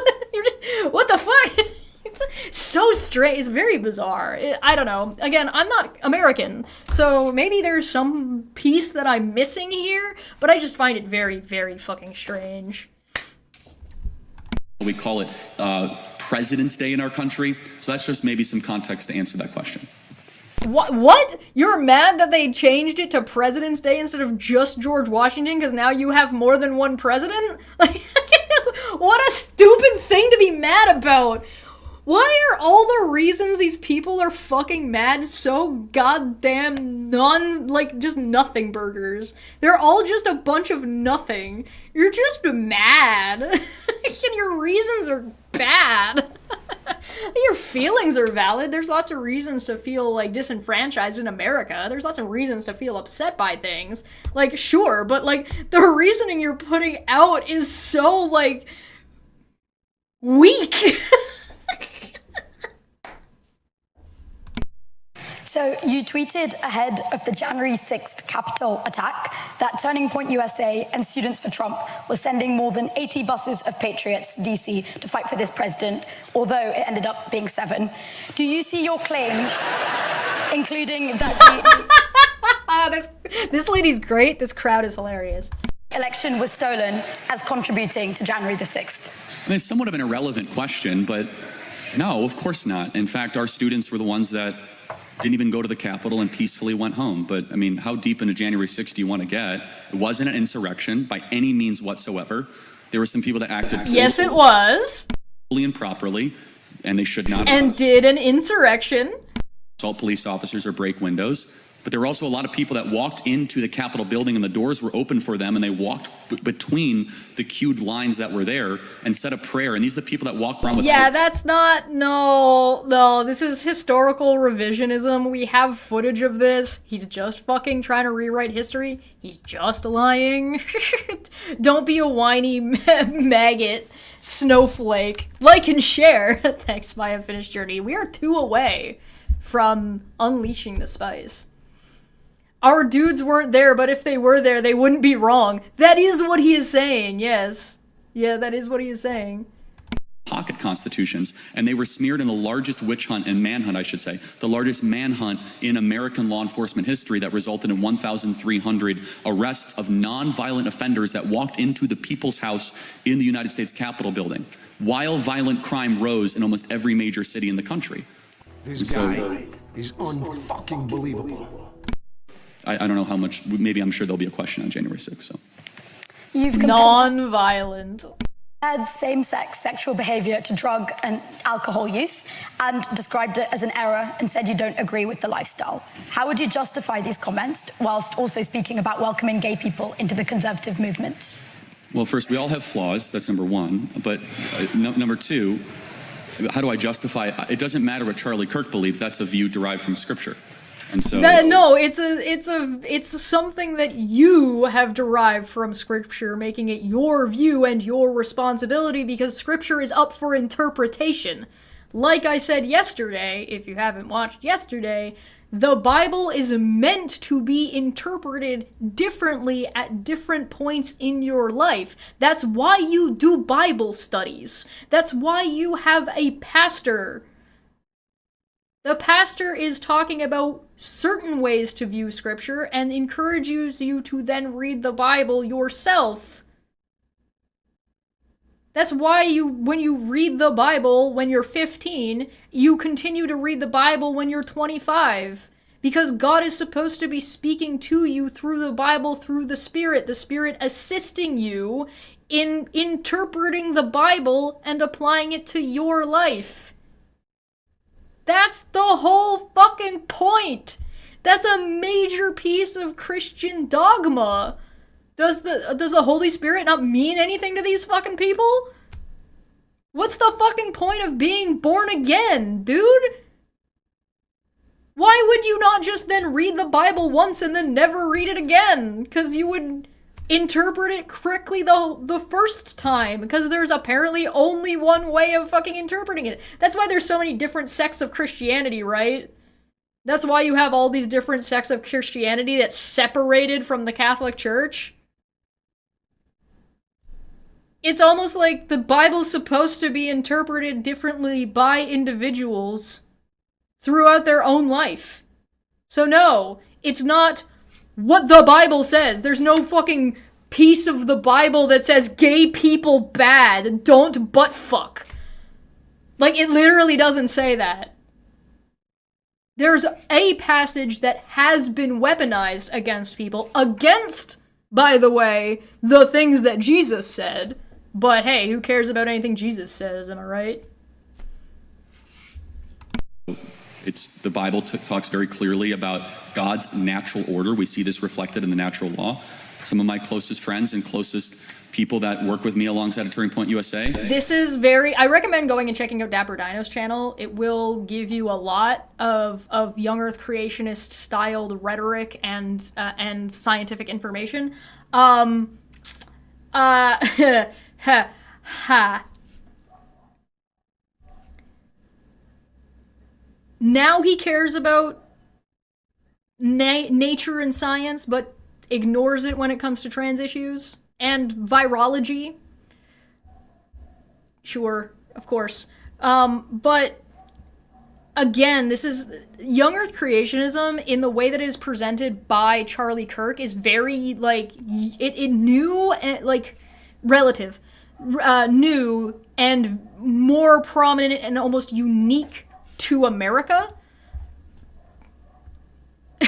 What the fuck? It's so strange. It's very bizarre. I don't know. Again, I'm not American, so maybe there's some piece that I'm missing here, but I just find it very, very fucking strange. We call it President's Day in our country, so that's just maybe some context to answer that question. What? You're mad that they changed it to President's Day instead of just George Washington because now you have more than one president? Like, what a stupid thing to be mad about. Why are all the reasons these people are fucking mad so goddamn just nothing burgers? They're all just a bunch of nothing. You're just mad. And your reasons are bad. Your feelings are valid. There's lots of reasons to feel like disenfranchised in America. There's lots of reasons to feel upset by things. Like, sure, but like the reasoning you're putting out is so like weak. So you tweeted ahead of the January 6th Capitol attack that Turning Point USA and Students for Trump were sending more than 80 buses of patriots to DC to fight for this president, although it ended up being 7. Do you see your claims, including that This lady's great. This crowd is hilarious. the election was stolen, as contributing to January the 6th? I mean, it's somewhat of an irrelevant question, but no, of course not. In fact, our students were the ones that didn't even go to the Capitol and peacefully went home. But, I mean, how deep into January 6th do you want to get? It wasn't an insurrection by any means whatsoever. There were some people that acted Yes, it was. totally improperly, and they should not And did an insurrection. assault police officers or break windows. But there were also a lot of people that walked into the Capitol building and the doors were open for them, and they walked between the queued lines that were there and said a prayer. And these are the people that walk around with... Yeah, that's not... No, this is historical revisionism. We have footage of this. He's just fucking trying to rewrite history. He's just lying. Don't be a whiny maggot snowflake. Like and share. Thanks, my unfinished journey. We are 2 away from unleashing the spice. Our dudes weren't there, but if they were there, they wouldn't be wrong. That is what he is saying, yes. Yeah, that is what he is saying. Pocket constitutions, and they were smeared in the largest witch hunt and manhunt, I should say, the largest manhunt in American law enforcement history that resulted in 1,300 arrests of non-violent offenders that walked into the People's House in the United States Capitol building, while violent crime rose in almost every major city in the country. This guy is unfucking believable. I don't know how much, maybe I'm sure there'll be a question on January 6th, so. You've Non-violent. compared same-sex sexual behavior to drug and alcohol use and described it as an error and said you don't agree with the lifestyle. How would you justify these comments whilst also speaking about welcoming gay people into the conservative movement? Well, first, we all have flaws, that's number one, but number two, how do I justify, it doesn't matter what Charlie Kirk believes, that's a view derived from Scripture. And so, No, it's something that you have derived from Scripture, making it your view and your responsibility because Scripture is up for interpretation. Like I said yesterday, if you haven't watched yesterday, the Bible is meant to be interpreted differently at different points in your life. That's why you do Bible studies. That's why you have a pastor. The pastor is talking about certain ways to view Scripture and encourages you to then read the Bible yourself. That's why when you read the Bible when you're 15, you continue to read the Bible when you're 25. Because God is supposed to be speaking to you through the Bible, through the Spirit assisting you in interpreting the Bible and applying it to your life. That's the whole fucking point. That's a major piece of Christian dogma. Does the Holy Spirit not mean anything to these fucking people? What's the fucking point of being born again, dude? Why would you not just then read the Bible once and then never read it again? Because you would interpret it correctly the first time, because there's apparently only one way of fucking interpreting it. That's why there's so many different sects of Christianity, right? That's why you have all these different sects of Christianity that's separated from the Catholic Church. It's almost like the Bible's supposed to be interpreted differently by individuals throughout their own life. So no, it's not what the Bible says. There's no fucking piece of the Bible that says gay people bad, don't butt fuck. Like, it literally doesn't say that. There's a passage that has been weaponized against people, against, by the way, the things that Jesus said. But hey, who cares about anything Jesus says, am I right? The Bible talks very clearly about God's natural order. We see this reflected in the natural law. Some of my closest friends and closest people that work with me alongside at Turning Point USA. This is I recommend going and checking out Dapper Dino's channel. It will give you a lot of young Earth creationist styled rhetoric and scientific information. Now he cares about nature and science, but ignores it when it comes to trans issues and virology. Sure, of course. But again, this is young Earth creationism in the way that it is presented by Charlie Kirk is very it new and relative, new and more prominent and almost unique to America.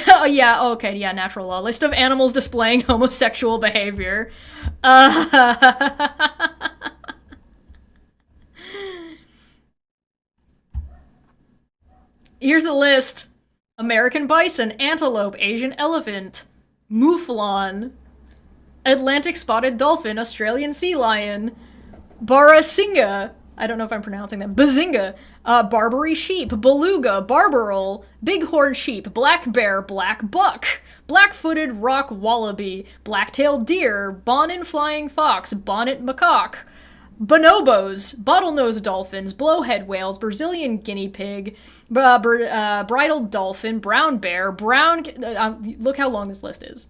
Oh, yeah, okay, yeah, natural law. List of animals displaying homosexual behavior. Here's the list. American bison, antelope, Asian elephant, mouflon, Atlantic spotted dolphin, Australian sea lion, barrasinga, I don't know if I'm pronouncing them, bazinga, Barbary sheep, beluga, barbarol, bighorn sheep, black bear, black buck, black-footed rock wallaby, black-tailed deer, bonnet flying fox, bonnet macaque, bonobos, bottlenose dolphins, blowhead whales, Brazilian guinea pig, bridled dolphin, brown bear, look how long this list is.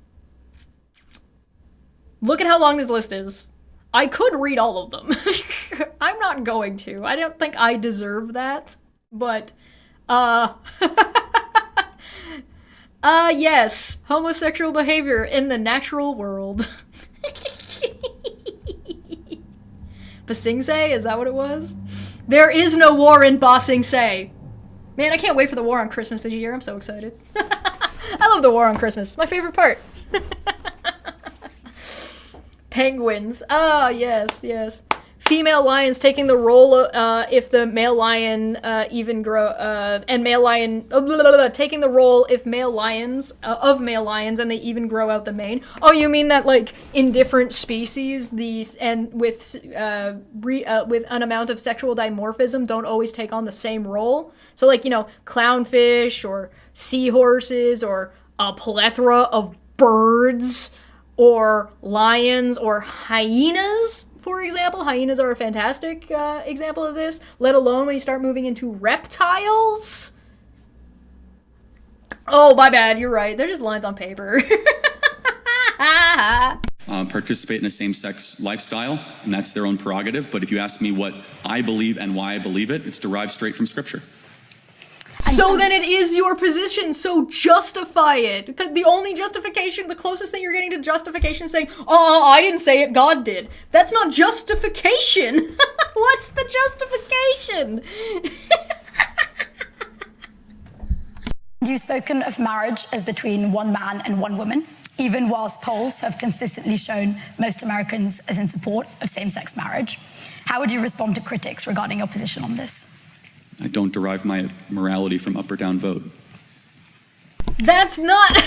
Look at how long this list is. I could read all of them. I'm not going to. I don't think I deserve that. But, yes. Homosexual behavior in the natural world. Ba Sing Se? Is that what it was? There is no war in Ba Sing Se. Man, I can't wait for the war on Christmas this year. I'm so excited. I love the war on Christmas. My favorite part. Penguins. Ah, yes, yes. Female lions taking the role if the male lion even grow, and male lion taking the role if male lions of male lions and they even grow out the mane. Oh, you mean that in different species these and with an amount of sexual dimorphism don't always take on the same role? So clownfish or seahorses or a plethora of birds. Or lions, or hyenas, for example. Hyenas are a fantastic example of this, let alone when you start moving into reptiles. Oh, my bad, you're right. They're just lines on paper. Participate in a same-sex lifestyle, and that's their own prerogative. But if you ask me what I believe and why I believe it, it's derived straight from Scripture. So then it is your position, so justify it. Because the only justification, the closest thing you're getting to justification is saying, oh, I didn't say it, God did. That's not justification. What's the justification? You've spoken of marriage as between one man and one woman, even whilst polls have consistently shown most Americans as in support of same-sex marriage. How would you respond to critics regarding your position on this? I don't derive my morality from up or down vote. That's not...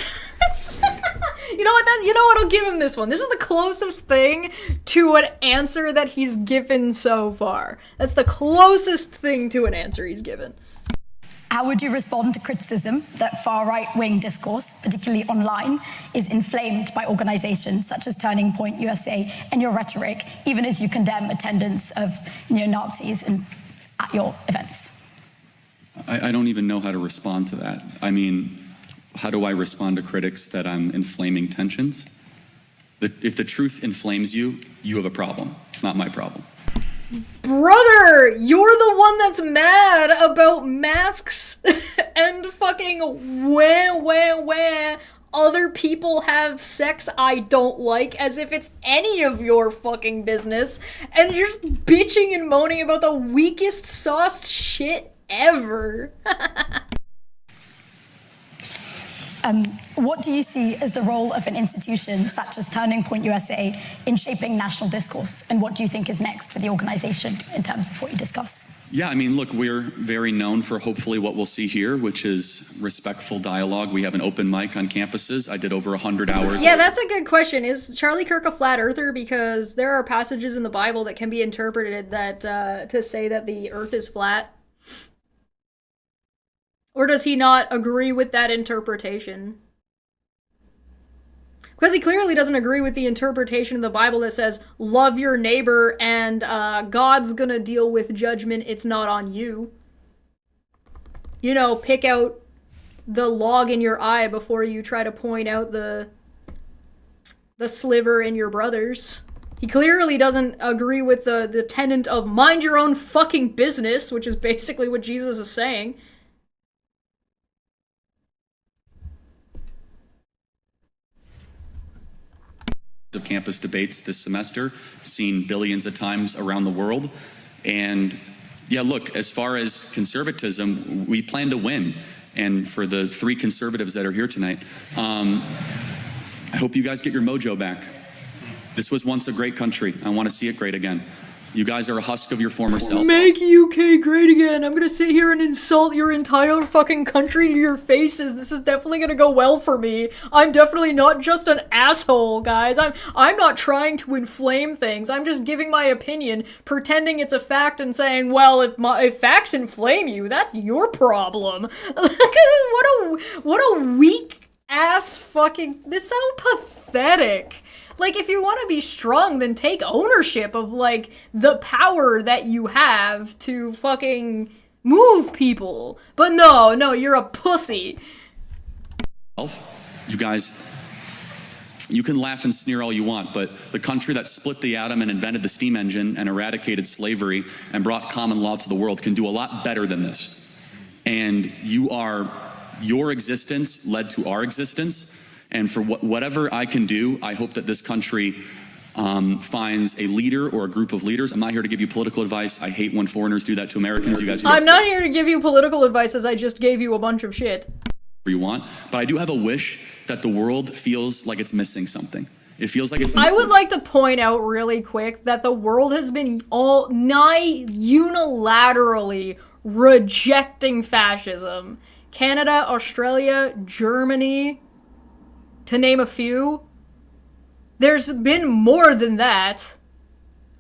You know what? I'll give him this one. This is the closest thing to an answer that he's given so far. That's the closest thing to an answer he's given. How would you respond to criticism that far-right-wing discourse, particularly online, is inflamed by organizations such as Turning Point USA and your rhetoric, even as you condemn attendance of neo-Nazis at your events? I don't even know how to respond to that. I mean, how do I respond to critics that I'm inflaming tensions? If the truth inflames you, you have a problem. It's not my problem. Brother, you're the one that's mad about masks and fucking wah. Other people have sex I don't like, as if it's any of your fucking business, and you're just bitching and moaning about the weakest sauced shit ever. What do you see as the role of an institution such as Turning Point USA in shaping national discourse? And what do you think is next for the organization in terms of what you discuss? Yeah, I mean, look, we're very known for hopefully what we'll see here, which is respectful dialogue. We have an open mic on campuses. I did over 100 hours. Yeah, that's a good question. Is Charlie Kirk a flat earther? Because there are passages in the Bible that can be interpreted that to say that the earth is flat. Or does he not agree with that interpretation? Because he clearly doesn't agree with the interpretation of the Bible that says, love your neighbor and God's gonna deal with judgment, it's not on you. You know, pick out the log in your eye before you try to point out the sliver in your brother's. He clearly doesn't agree with the tenet of mind your own fucking business, which is basically what Jesus is saying. Of campus debates this semester, seen billions of times around the world. And yeah, look, as far as conservatism, we plan to win. And for the 3 conservatives that are here tonight, I hope you guys get your mojo back. This was once a great country. I want to see it great again. You guys are a husk of your former self. Make UK great again. I'm gonna sit here and insult your entire fucking country to your faces. This is definitely gonna go well for me. I'm definitely not just an asshole, guys. I'm not trying to inflame things. I'm just giving my opinion, pretending it's a fact and saying, well, if facts inflame you, that's your problem. What a weak ass fucking... This is so pathetic. Like, if you want to be strong, then take ownership of, like, the power that you have to fucking move people. But no, you're a pussy. You guys, you can laugh and sneer all you want, but the country that split the atom and invented the steam engine and eradicated slavery and brought common law to the world can do a lot better than this. And your existence led to our existence. And for whatever I can do, I hope that this country finds a leader or a group of leaders. I'm not here to give you political advice. I hate when foreigners do that to Americans. You guys. I'm not here to give you political advice, as I just gave you a bunch of shit. You want, but I do have a wish that the world feels like it's missing something. It feels like it's. I would like to point out really quick that the world has been nigh unilaterally rejecting fascism. Canada, Australia, Germany, to name a few. There's been more than that,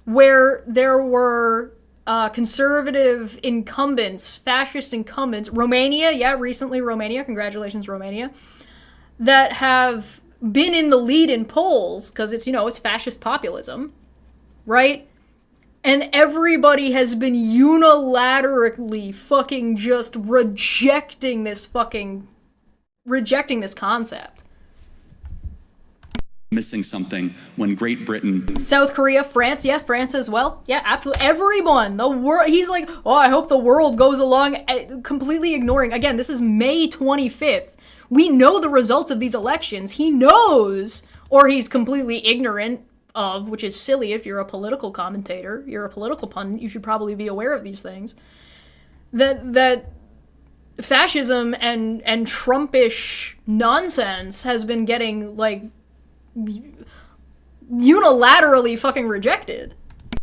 where there were conservative incumbents, fascist incumbents, Romania, recently Romania, congratulations Romania, that have been in the lead in polls, because it's fascist populism, right? And everybody has been unilaterally fucking just rejecting this concept. Missing something when Great Britain, South Korea, France, France as well. Yeah, absolutely. Everyone, the world. He's like, oh, I hope the world goes along, completely ignoring. Again, this is May 25th. We know the results of these elections. He knows, or he's completely ignorant of, which is silly if you're a political commentator, you're a political pundit, you should probably be aware of these things. That fascism and Trumpish nonsense has been getting, like, unilaterally fucking rejected.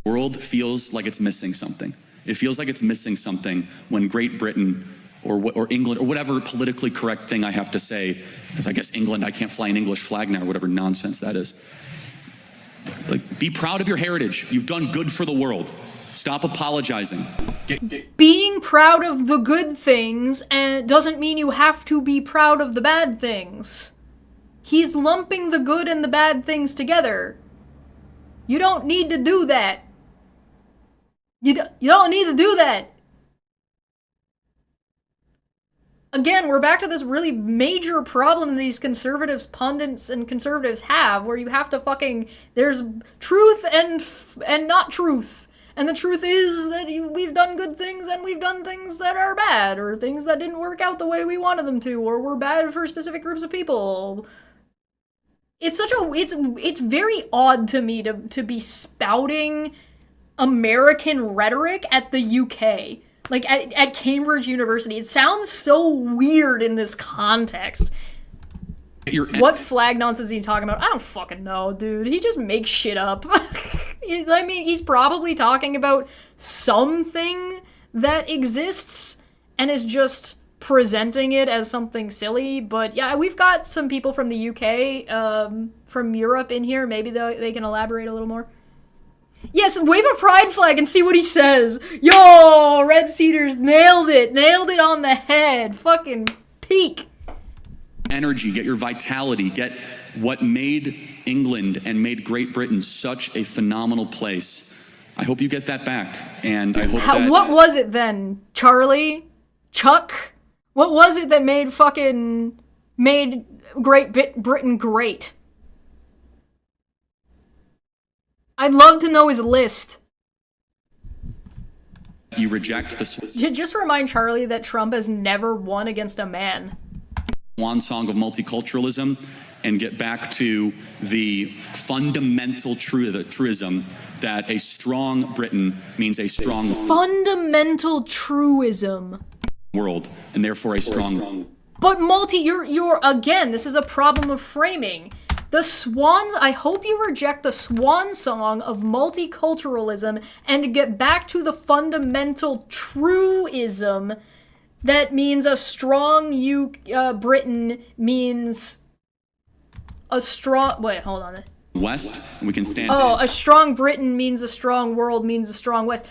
The world feels like it's missing something. It feels like it's missing something when Great Britain or England, or whatever politically correct thing I have to say, because I guess England, I can't fly an English flag now, or whatever nonsense that is. Like, be proud of your heritage. You've done good for the world. Stop apologizing. Being proud of the good things doesn't mean you have to be proud of the bad things. He's lumping the good and the bad things together. You don't need to do that. You don't need to do that. Again, we're back to this really major problem these conservatives, pundits, and conservatives have, where you have to there's truth and not truth. And the truth is that we've done good things and we've done things that are bad, or things that didn't work out the way we wanted them to, or were bad for specific groups of people. It's very odd to me to be spouting American rhetoric at the UK. Like, at Cambridge University. It sounds so weird in this context. What flag nonsense is he talking about? I don't fucking know, dude. He just makes shit up. I mean, he's probably talking about something that exists and is just presenting it as something silly. But yeah, we've got some people from the UK, from Europe in here. Maybe they can elaborate a little more. Yes, wave a pride flag and see what he says. Yo, Red Cedars nailed it. Nailed it on the head. Fucking peak. Energy, get your vitality, get what made England and made Great Britain such a phenomenal place. I hope you get that back, and I hope that... What was it then, Charlie? Chuck? What was it that made Great Britain great? I'd love to know his list. You reject the Just remind Charlie that Trump has never won against a man. swan song of multiculturalism and get back to the fundamental truism that a strong Britain means a strong Fundamental truism. world, and therefore a strong... But you're again, this is a problem of framing. The swan, I hope you reject the swan song of multiculturalism and get back to the fundamental truism that means a strong Britain means a strong... Wait, hold on. West, and we can stand... A strong Britain means a strong world means a strong West.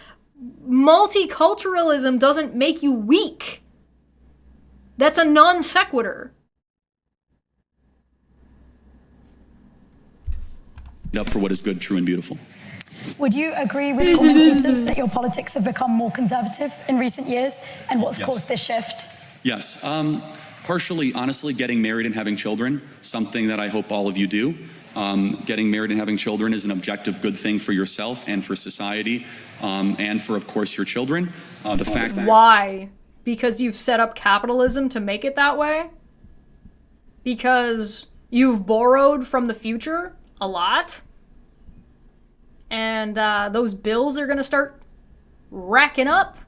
Multiculturalism doesn't make you weak. That's a non sequitur. up for what is good, true, and beautiful. Would you agree with commentators that your politics have become more conservative in recent years, and what's caused this shift? Yes. Partially, honestly, getting married and having children, something that I hope all of you do. Getting married and having children is an objective good thing for yourself and for society, and for, of course, your children. The fact that... Why? Because you've set up capitalism to make it that way? Because you've borrowed from the future a lot? And those bills are going to start racking up?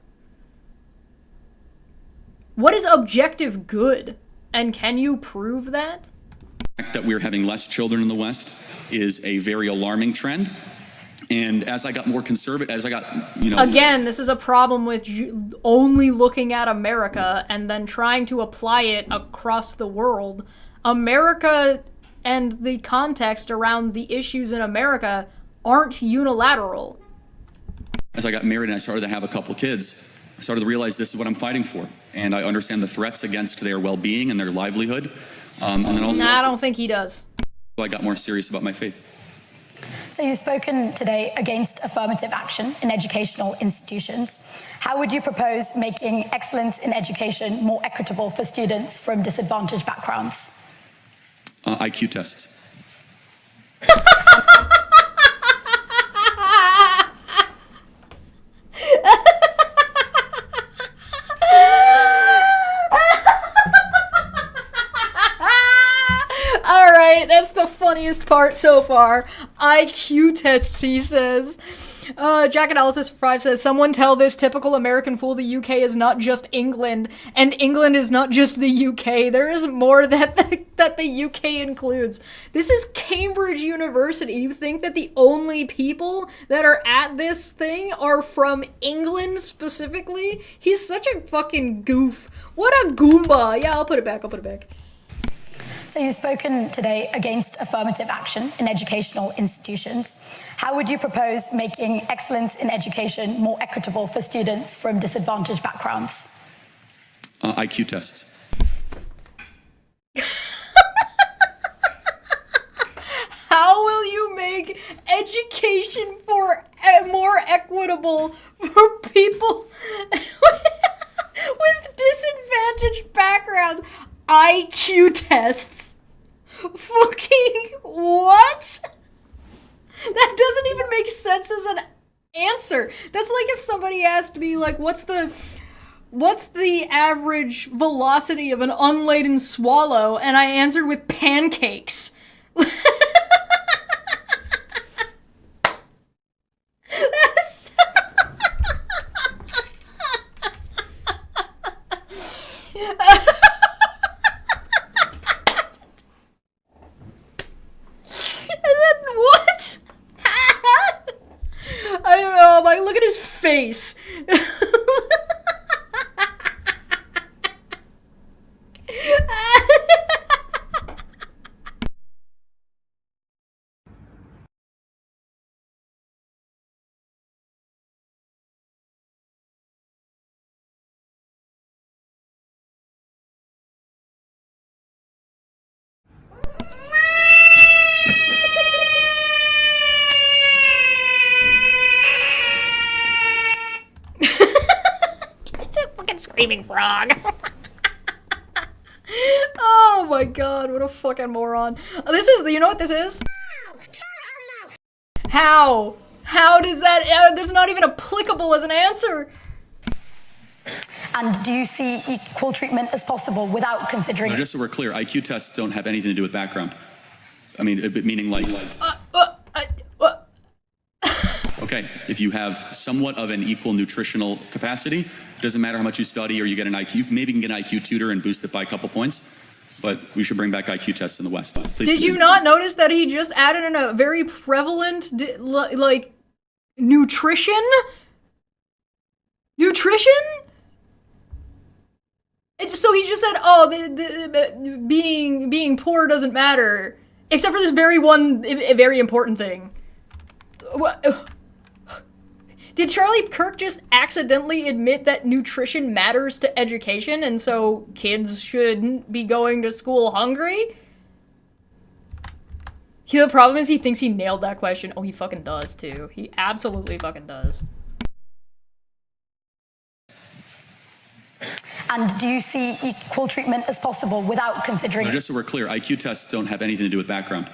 What is objective good? And can you prove that? The fact that we're having less children in the West is a very alarming trend. And as I got more conservative, as I got, Again, this is a problem with only looking at America and then trying to apply it across the world. America and the context around the issues in America aren't unilateral. As I got married and I started to have a couple kids, I started to realize this is what I'm fighting for. And I understand the threats against their well-being and their livelihood. And then also... I don't think he does. I got more serious about my faith. So you've spoken today against affirmative action in educational institutions. How would you propose making excellence in education more equitable for students from disadvantaged backgrounds? IQ tests. That's the funniest part so far. IQ tests, he says. Jack Analysis 5 says, someone tell this typical American fool the UK is not just England, and England is not just the UK. There is more that the UK includes. This is Cambridge University. You think that the only people that are at this thing are from England specifically? He's such a fucking goof. What a goomba. Yeah, I'll put it back. So you've spoken today against affirmative action in educational institutions. How would you propose making excellence in education more equitable for students from disadvantaged backgrounds? IQ tests. How will you make education more equitable for people with disadvantaged backgrounds? IQ tests. Fucking what? That doesn't even make sense as an answer. That's like if somebody asked me, like, what's the average velocity of an unladen swallow, and I answered with pancakes. oh my, look at his face. It's a fucking screaming frog. Oh my god, what a fucking moron. This is, you know what this is? How? How does that, that's not even applicable as an answer. And do you see equal treatment as possible without considering... Now, just so we're clear, IQ tests don't have anything to do with background. I mean, meaning like... Okay, if you have somewhat of an equal nutritional capacity, it doesn't matter how much you study or you get an IQ, maybe you can get an IQ tutor and boost it by a couple points, but we should bring back IQ tests in the West. Please Did you not notice that he just added in a very prevalent, like, nutrition? Nutrition? It's, so he just said, oh, being poor doesn't matter, except for this very one, very important thing. Did Charlie Kirk just accidentally admit that nutrition matters to education and so kids shouldn't be going to school hungry? The problem is he thinks he nailed that question. Oh, he fucking does too. He absolutely fucking does. And do you see equal treatment as possible without considering... Now, just so we're clear, IQ tests don't have anything to do with background.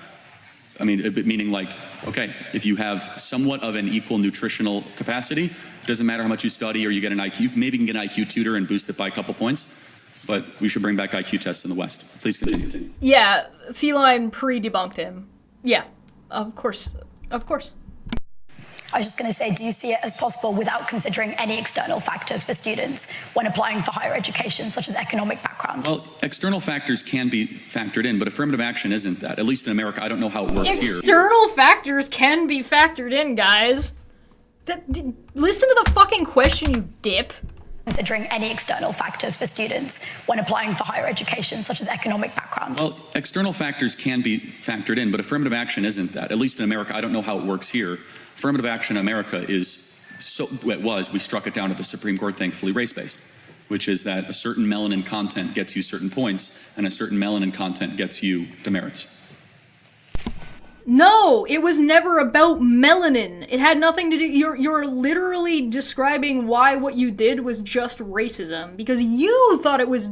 I mean, meaning like, okay, if you have somewhat of an equal nutritional capacity, it doesn't matter how much you study or you get an IQ, maybe you can get an IQ tutor and boost it by a couple points, but we should bring back IQ tests in the West. Please continue. Yeah, Feline pre-debunked him. Yeah, of course, of course. I was just going to say, do you see it as possible without considering any external factors for students when applying for higher education, such as economic background? Well, external factors can be factored in, but affirmative action isn't that. At least in America, I don't know how it works here. External factors can be factored in, guys. Listen to the fucking question, you dip. Considering any external factors for students when applying for higher education, such as economic background? Well, external factors can be factored in, but affirmative action isn't that. At least in America, I don't know how it works here. Affirmative action in America is, we struck it down at the Supreme Court, thankfully, race-based, which is that a certain melanin content gets you certain points, and a certain melanin content gets you demerits. No, it was never about melanin. It had nothing to do, you're literally describing why what you did was just racism, because you thought it was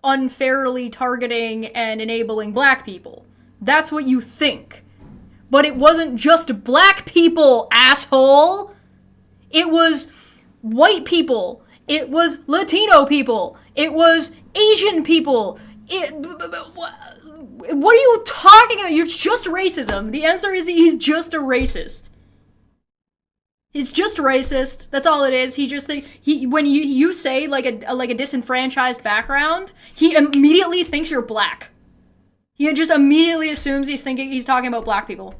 unfairly targeting and enabling black people. That's what you think. But it wasn't just black people, asshole! It was white people. It was Latino people. It was Asian people. What are you talking about? You're just racism. The answer is he's just a racist. He's just racist. That's all it is. He just when you say like a disenfranchised background, he immediately thinks you're black. He just immediately assumes he's talking about black people.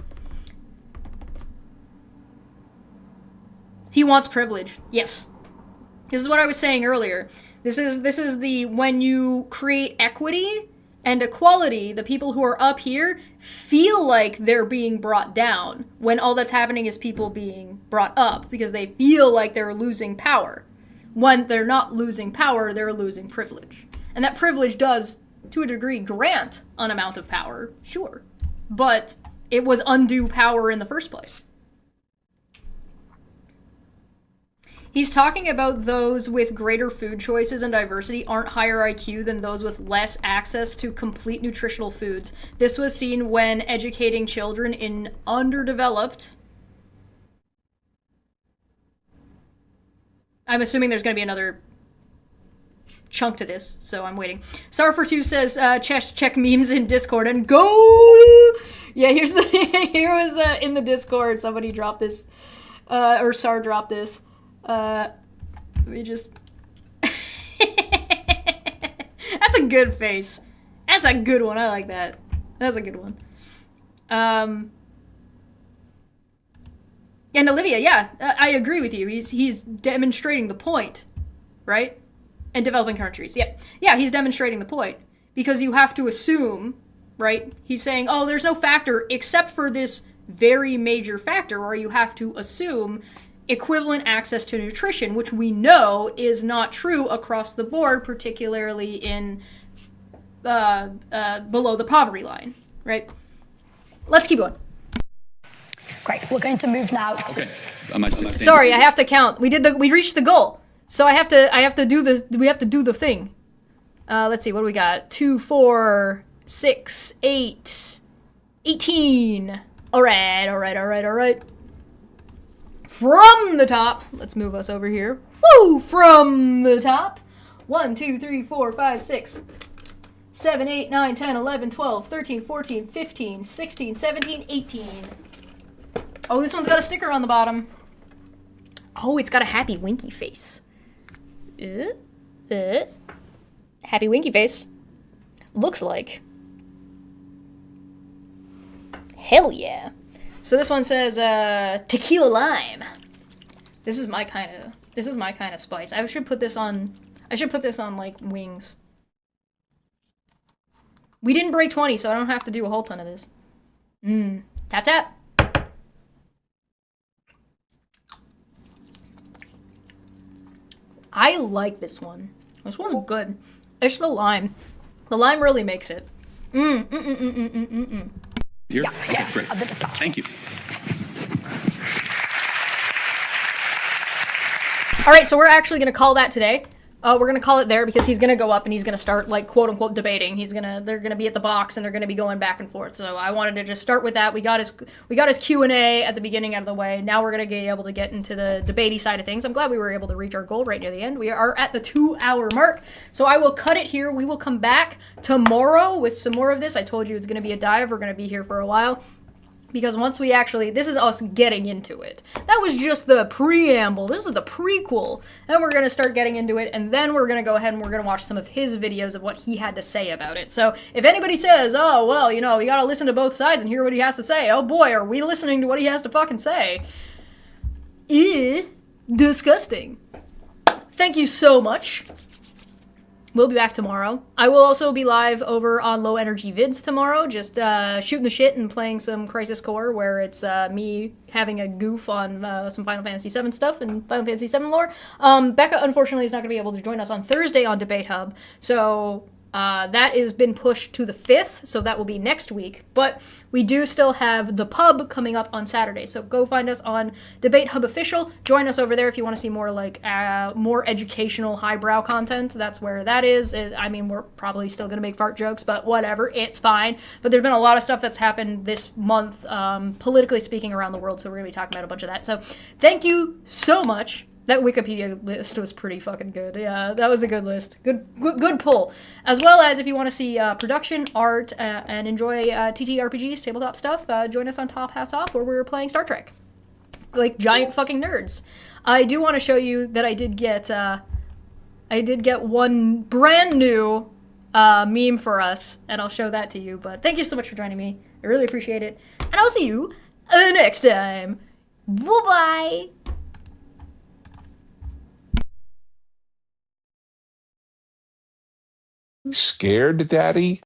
He wants privilege. Yes. This is what I was saying earlier. This is the when you create equity and equality, the people who are up here feel like they're being brought down when all that's happening is people being brought up because they feel like they're losing power. When they're not losing power, they're losing privilege. And that privilege does, to a degree, grant an amount of power, sure. But it was undue power in the first place. He's talking about those with greater food choices and diversity aren't higher IQ than those with less access to complete nutritional foods. This was seen when educating children in underdeveloped... I'm assuming there's going to be another chunk to this, so I'm waiting. Sar42 says, check memes in Discord and go! Yeah, here was in the Discord, somebody dropped this, or Sar dropped this. Let me just... That's a good face. That's a good one. I like that. That's a good one. And Olivia, yeah, I agree with you. He's demonstrating the point, right? And developing countries, yeah, he's demonstrating the point because you have to assume, right? He's saying, oh, there's no factor except for this very major factor, or you have to assume equivalent access to nutrition, which we know is not true across the board, particularly in below the poverty line, right? Let's keep going. Great. We're going to move now to... Okay. Am I standing? Sorry, I have to count. We reached the goal. So we have to do the thing. Let's see, what do we got? 2, 4, 6, 8, 18. All right. From the top, let's move us over here. Woo! From the top. 1, 2, 3, 4, 5, 6, 7, 8, 9, 10, 11, 12, 13, 14, 15, 16, 17, 18. Oh, this one's got a sticker on the bottom. Oh, it's got a happy winky face. Happy winky face. Looks like. Hell yeah. So this one says tequila lime. This is my kind of spice. I should put this on like wings. We didn't break 20, so I don't have to do a whole ton of this. Tap tap. I like this one. This one's good. It's the lime. The lime really makes it. Here? Yeah, Okay, great. of the dispatch. Thank you. All right, so we're actually going to call that today. We're going to call it there because he's going to go up and he's going to start, like, quote-unquote debating. They're going to be at the box and they're going to be going back and forth. So I wanted to just start with that. We got his Q&A at the beginning out of the way. Now we're going to be able to get into the debatey side of things. I'm glad we were able to reach our goal right near the end. We are at the 2-hour mark. So I will cut it here. We will come back tomorrow with some more of this. I told you it's going to be a dive. We're going to be here for a while. Because once we actually, this is us getting into it. That was just the preamble. This is the prequel. Then we're going to start getting into it, and then we're going to go ahead and we're going to watch some of his videos of what he had to say about it. So if anybody says, oh, well, you know, you got to listen to both sides and hear what he has to say. Oh boy, are we listening to what he has to fucking say. Disgusting. Thank you so much. We'll be back tomorrow. I will also be live over on Low Energy Vids tomorrow, just shooting the shit and playing some Crisis Core, where it's me having a goof on some Final Fantasy VII stuff and Final Fantasy VII lore. Becca, unfortunately, is not going to be able to join us on Thursday on Debate Hub, so that has been pushed to the 5th, so that will be next week. But we do still have the pub coming up on Saturday, so go find us on Debate Hub Official. Join us over there if you want to see more like more educational highbrow content. That's where that is. I mean, we're probably still going to make fart jokes, but whatever, it's fine. But there's been a lot of stuff that's happened this month, politically speaking, around the world, so we're going to be talking about a bunch of that. So thank you so much. That Wikipedia list was pretty fucking good. Yeah, that was a good list. Good pull. As well as if you want to see production, art, and enjoy TTRPGs, tabletop stuff, join us on Top Hats Off, where we're playing Star Trek. Like giant fucking nerds. I do want to show you that I did get one brand new meme for us, and I'll show that to you. But thank you so much for joining me. I really appreciate it. And I'll see you next time. Bye-bye. Scared, Daddy?